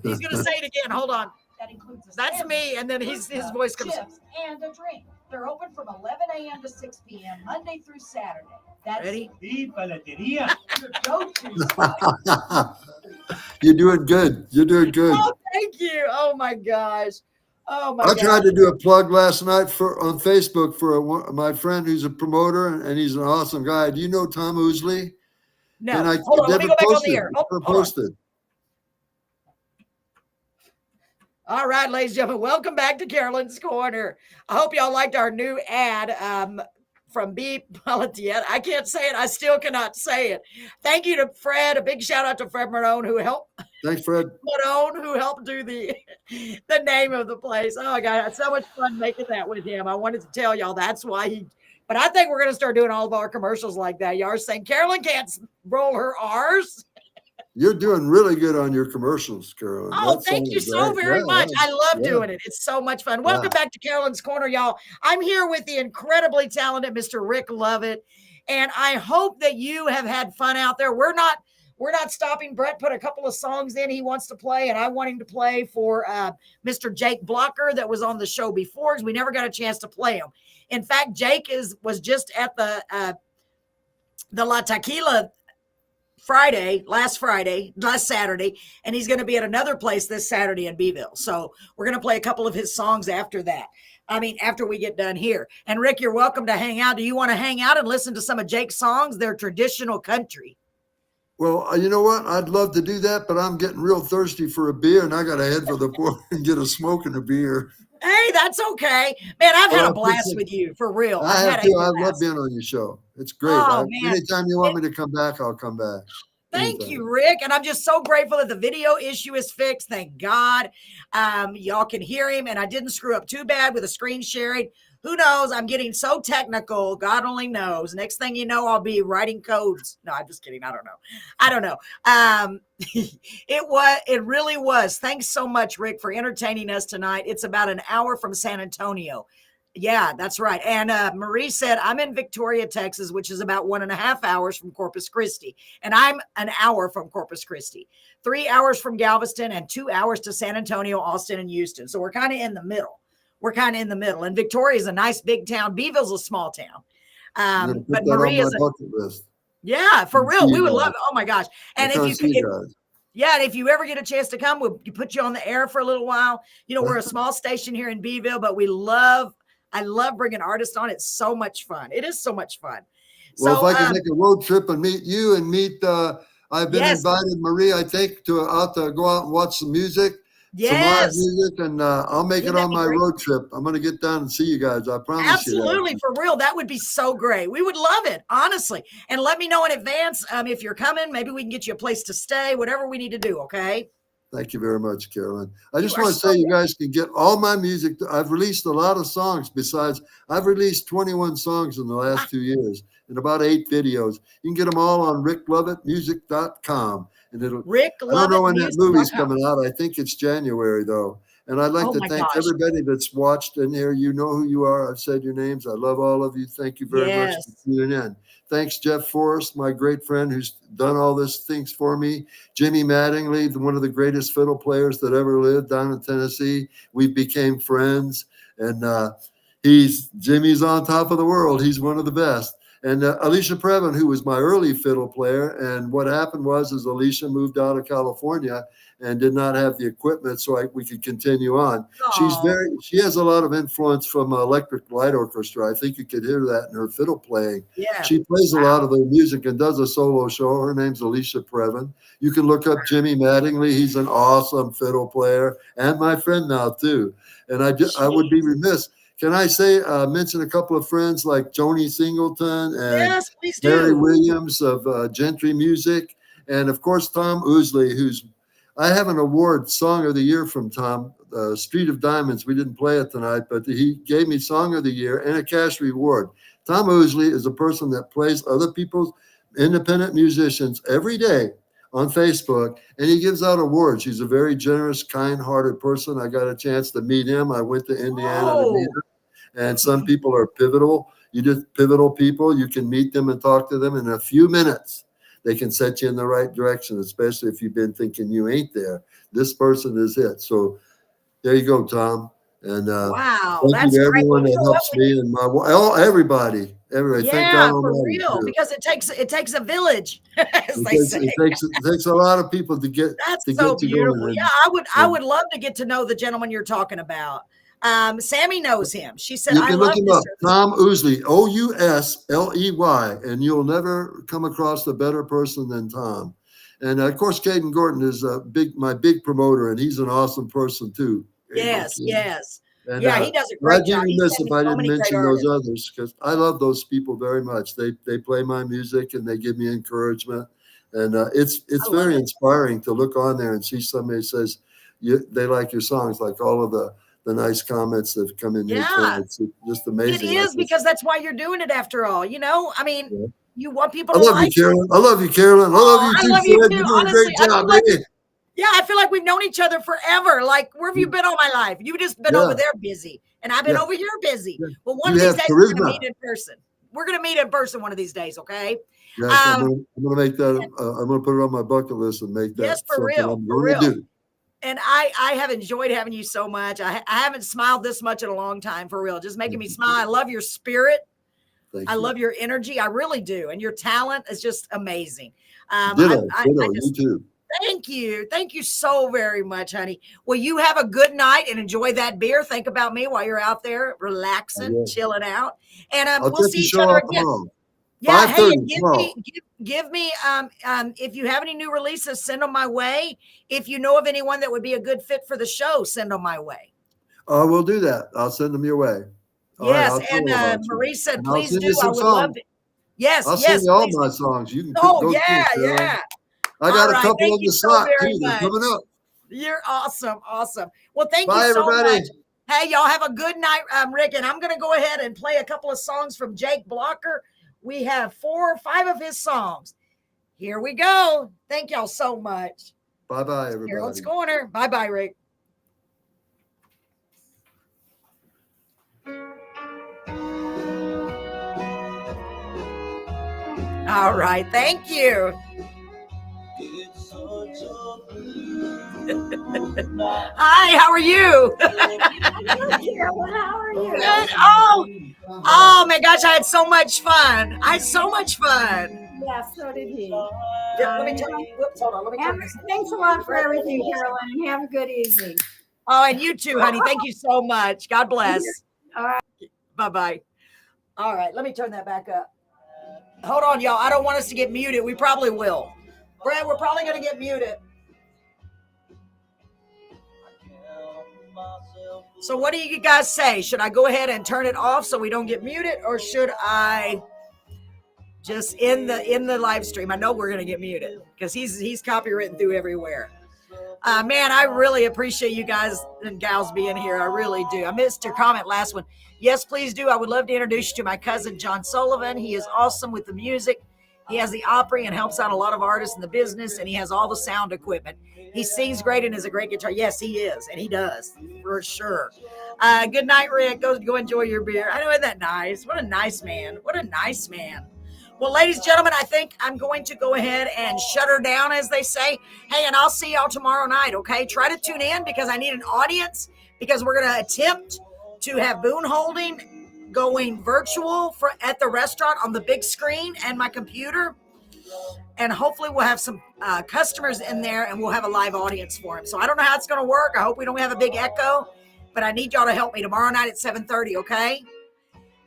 He's going to say it again. Hold on. That includes a That's sandwich, me. And then his voice comes chips, and a drink. They're open from 11 a.m. to 6 p.m. Monday through Saturday. That's Ready? Y paletería. your go-to spot. You're doing good. You're doing good. Oh, thank you. Oh, my gosh. Oh, my I God. tried to do a plug last night on Facebook for my friend who's a promoter, and he's an awesome guy. Do you know Tom Oosley? No, And I hold on. Let me never go back on posted. the air. Oh, Never hold on. posted. All right, ladies and gentlemen, welcome back to Carolyn's Corner. I hope y'all liked our new ad from B. Pelletier. I can't say it. I still cannot say it. Thank you to Fred. A big shout out to Fred Marone who helped Thanks, Fred. Malone, who helped do the name of the place. Oh my God, I had so much fun making that with him. I wanted to tell y'all that's why he. But I think we're going to start doing all of our commercials like that. Y'all are saying Carolyn can't roll her R's. You're doing really good on your commercials, Carolyn. Oh, That thank you sounds so great. very much. I love yeah. doing it. It's so much fun. Welcome back to Carolyn's Corner, y'all. I'm here with the incredibly talented Mr. Rick Lovett, and I hope that you have had fun out there. We're not stopping. Brett put a couple of songs in he wants to play, and I want him to play for Mr. Jake Blocker that was on the show before, because we never got a chance to play him. In fact, Jake was just at the La Tequila last Saturday, and he's going to be at another place this Saturday in Beeville. So we're going to play a couple of his songs after that. After we get done here. And Rick, you're welcome to hang out. Do you want to hang out and listen to some of Jake's songs? They're traditional country. Well, you know what? I'd love to do that, but I'm getting real thirsty for a beer, and I got to head for the port and get a smoke and a beer. Hey, that's okay. Man, I've had a blast with you, for real. I have too. I love being on your show. It's great. Oh, man. Anytime you want me to come back, I'll come back. Thank you, Rick. And I'm just so grateful that the video issue is fixed. Thank God. Y'all can hear him, and I didn't screw up too bad with the screen sharing. Who knows? I'm getting so technical. God only knows. Next thing you know, I'll be writing codes. No, I'm just kidding. I don't know. It really was. Thanks so much, Rick, for entertaining us tonight. It's about an hour from San Antonio. Yeah, that's right. And Marie said, I'm in Victoria, Texas, which is about 1.5 hours from Corpus Christi. And I'm an hour from Corpus Christi, 3 hours from Galveston, and 2 hours to San Antonio, Austin, and Houston. So we're kind of in the middle. And Victoria is a nice big town. Beeville's a small town. But Marie is bucket list. Yeah, for real. We would love it. Oh my gosh. And if you ever get a chance to come, we'll put you on the air for a little while. You know, we're a small station here in Beeville, but I love bringing artists on. It's so much fun. It is so much fun. Well, if I can make a road trip and meet you and I've been invited, Marie, I think, to go out and watch some music. Some live music, and I'll make it on my road trip. I'm going to get down and see you guys. I promise you. Absolutely, for real. That would be so great. We would love it, honestly. And let me know in advance if you're coming. Maybe we can get you a place to stay, whatever we need to do, okay? Thank you very much, Carolyn. I just want to say you guys can get all my music. I've released a lot of songs. Besides, I've released 21 songs in the last 2 years and about 8 videos. You can get them all on ricklovettmusic.com. And I don't know when that movie's coming out. I think it's January, though. And I'd like to thank everybody that's watched in here. You know who you are. I've said your names. I love all of you. Thank you very much for tuning in. Thanks, Jeff Forrest, my great friend who's done all these things for me. Jimmy Mattingly, one of the greatest fiddle players that ever lived down in Tennessee. We became friends. And Jimmy's on top of the world. He's one of the best. And Alicia Previn, who was my early fiddle player. And what happened was Alicia moved out of California and did not have the equipment so we could continue on. Aww. She has a lot of influence from Electric Light Orchestra. I think you could hear that in her fiddle playing. Yeah. She plays a lot of their music and does a solo show. Her name's Alicia Previn. You can look up Jimmy Mattingly. He's an awesome fiddle player and my friend now too. And I would be remiss. Can I mention a couple of friends like Joni Singleton and Mary Williams of Gentry Music, and of course Tom Ousley, I have an award, Song of the Year from Tom, Street of Diamonds. We didn't play it tonight, but he gave me Song of the Year and a cash reward. Tom Ousley is a person that plays other people's independent musicians every day on Facebook, and he gives out awards. He's a very generous, kind-hearted person. I got a chance to meet him. I went to Indiana to meet him. And some people are pivotal. Pivotal people. You can meet them and talk to them in a few minutes. They can set you in the right direction, especially if you've been thinking you ain't there. This person is it. So there you go, Tom. And wow, thank you to everyone that helps me and everybody. Yeah, for real, because it takes a village. It takes a lot of people to get. That's so beautiful. Yeah, I would love to get to know the gentleman you're talking about. Sammy knows him. She said, "I love him up, Tom Ousley, Ousley, and you'll never come across a better person than Tom." And of course, Caden Gordon is my big promoter, and he's an awesome person too. Yes. And, yeah, he does a great job. I'd be remiss if I didn't mention those others, because I love those people very much. They play my music and they give me encouragement, And it's very inspiring to look on there and see somebody says they like your songs, like all of the nice comments that have come in. Yeah. It's just amazing. It is, because that's why you're doing it after all. You know, I mean, Yeah. you want people I to love like you, Carolyn. I love you, Carolyn. I love you too, love you Fred. too. You're doing Honestly, a great job, baby. Yeah, I feel like we've known each other forever. Like, where have you been all my life? You've just been over there busy, and I've been over here busy. Yeah. Well, one You of these have days, we're going to charisma. meet in person. We're going to meet in person one of these days, okay? Yes, I'm gonna make that. I'm gonna put it on my bucket list and make that Yes, for something real, I'm for going to do. And I have enjoyed having you so much. I haven't smiled this much in a long time, for real. Just making me smile. I love your spirit. I love your energy. I really do. And your talent is just amazing. Ditto, you too. Thank you. Thank you so very much, honey. Well, you have a good night and enjoy that beer. Think about me while you're out there relaxing, chilling out. And we'll see each other again. Tomorrow. Yeah, hey, and tomorrow. give me if you have any new releases, send them my way. If you know of anyone that would be a good fit for the show, send them my way. We'll do that. I'll send them your way. Yes, and Marie said, please do. I would love it. Yes, I'll send you all my songs. You can go yeah. I got a couple on the slot too. They're coming up. You're awesome. Well, thank Bye, you so everybody. much. Hey, y'all have a good night, Rick. And I'm going to go ahead and play a couple of songs from Jake Blocker. We have 4 or 5 of his songs. Here we go. Thank y'all so much. Bye-bye, everybody. Carolyn's Corner. Bye-bye, Rick. All right. Thank you. Hi, how are you? Carolyn, how are you? Good. Oh my gosh, I had so much fun. Yeah, so did he. Yeah, let me turn. Whoops, hold on. Let me turn this. Thanks a lot for everything, Carolyn, and have a good evening. Oh, and you too, honey. Thank you so much. God bless. All right. Bye-bye. All right, let me turn that back up. Hold on, y'all. I don't want us to get muted. We probably will. Brad, we're probably going to get muted. So what do you guys say? Should I go ahead and turn it off so we don't get muted, or should I just end the live stream? I know we're going to get muted because he's copywritten through everywhere. Man, I really appreciate you guys and gals being here. I really do. I missed your comment last one. Yes, please do. I would love to introduce you to my cousin, John Sullivan. He is awesome with the music. He has the Opry and helps out a lot of artists in the business, and he has all the sound equipment. He sings great and is a great guitar. Yes, he is, and he does, for sure. Good night, Rick. Go enjoy your beer. I know, isn't that nice? What a nice man. What a nice man. Well, ladies and gentlemen, I think I'm going to go ahead and shut her down, as they say. Hey, and I'll see y'all tomorrow night, okay? Try to tune in because I need an audience, because we're going to attempt to have Boone Holding going virtual at the restaurant on the big screen and my computer. And hopefully we'll have some customers in there and we'll have a live audience for him. So I don't know how it's going to work. I hope we don't have a big echo, but I need y'all to help me tomorrow night at 7:30, okay?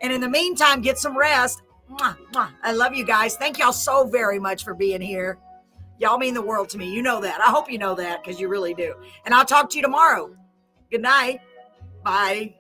And in the meantime, get some rest. Mwah, mwah. I love you guys. Thank y'all so very much for being here. Y'all mean the world to me. You know that. I hope you know that, because you really do. And I'll talk to you tomorrow. Good night. Bye.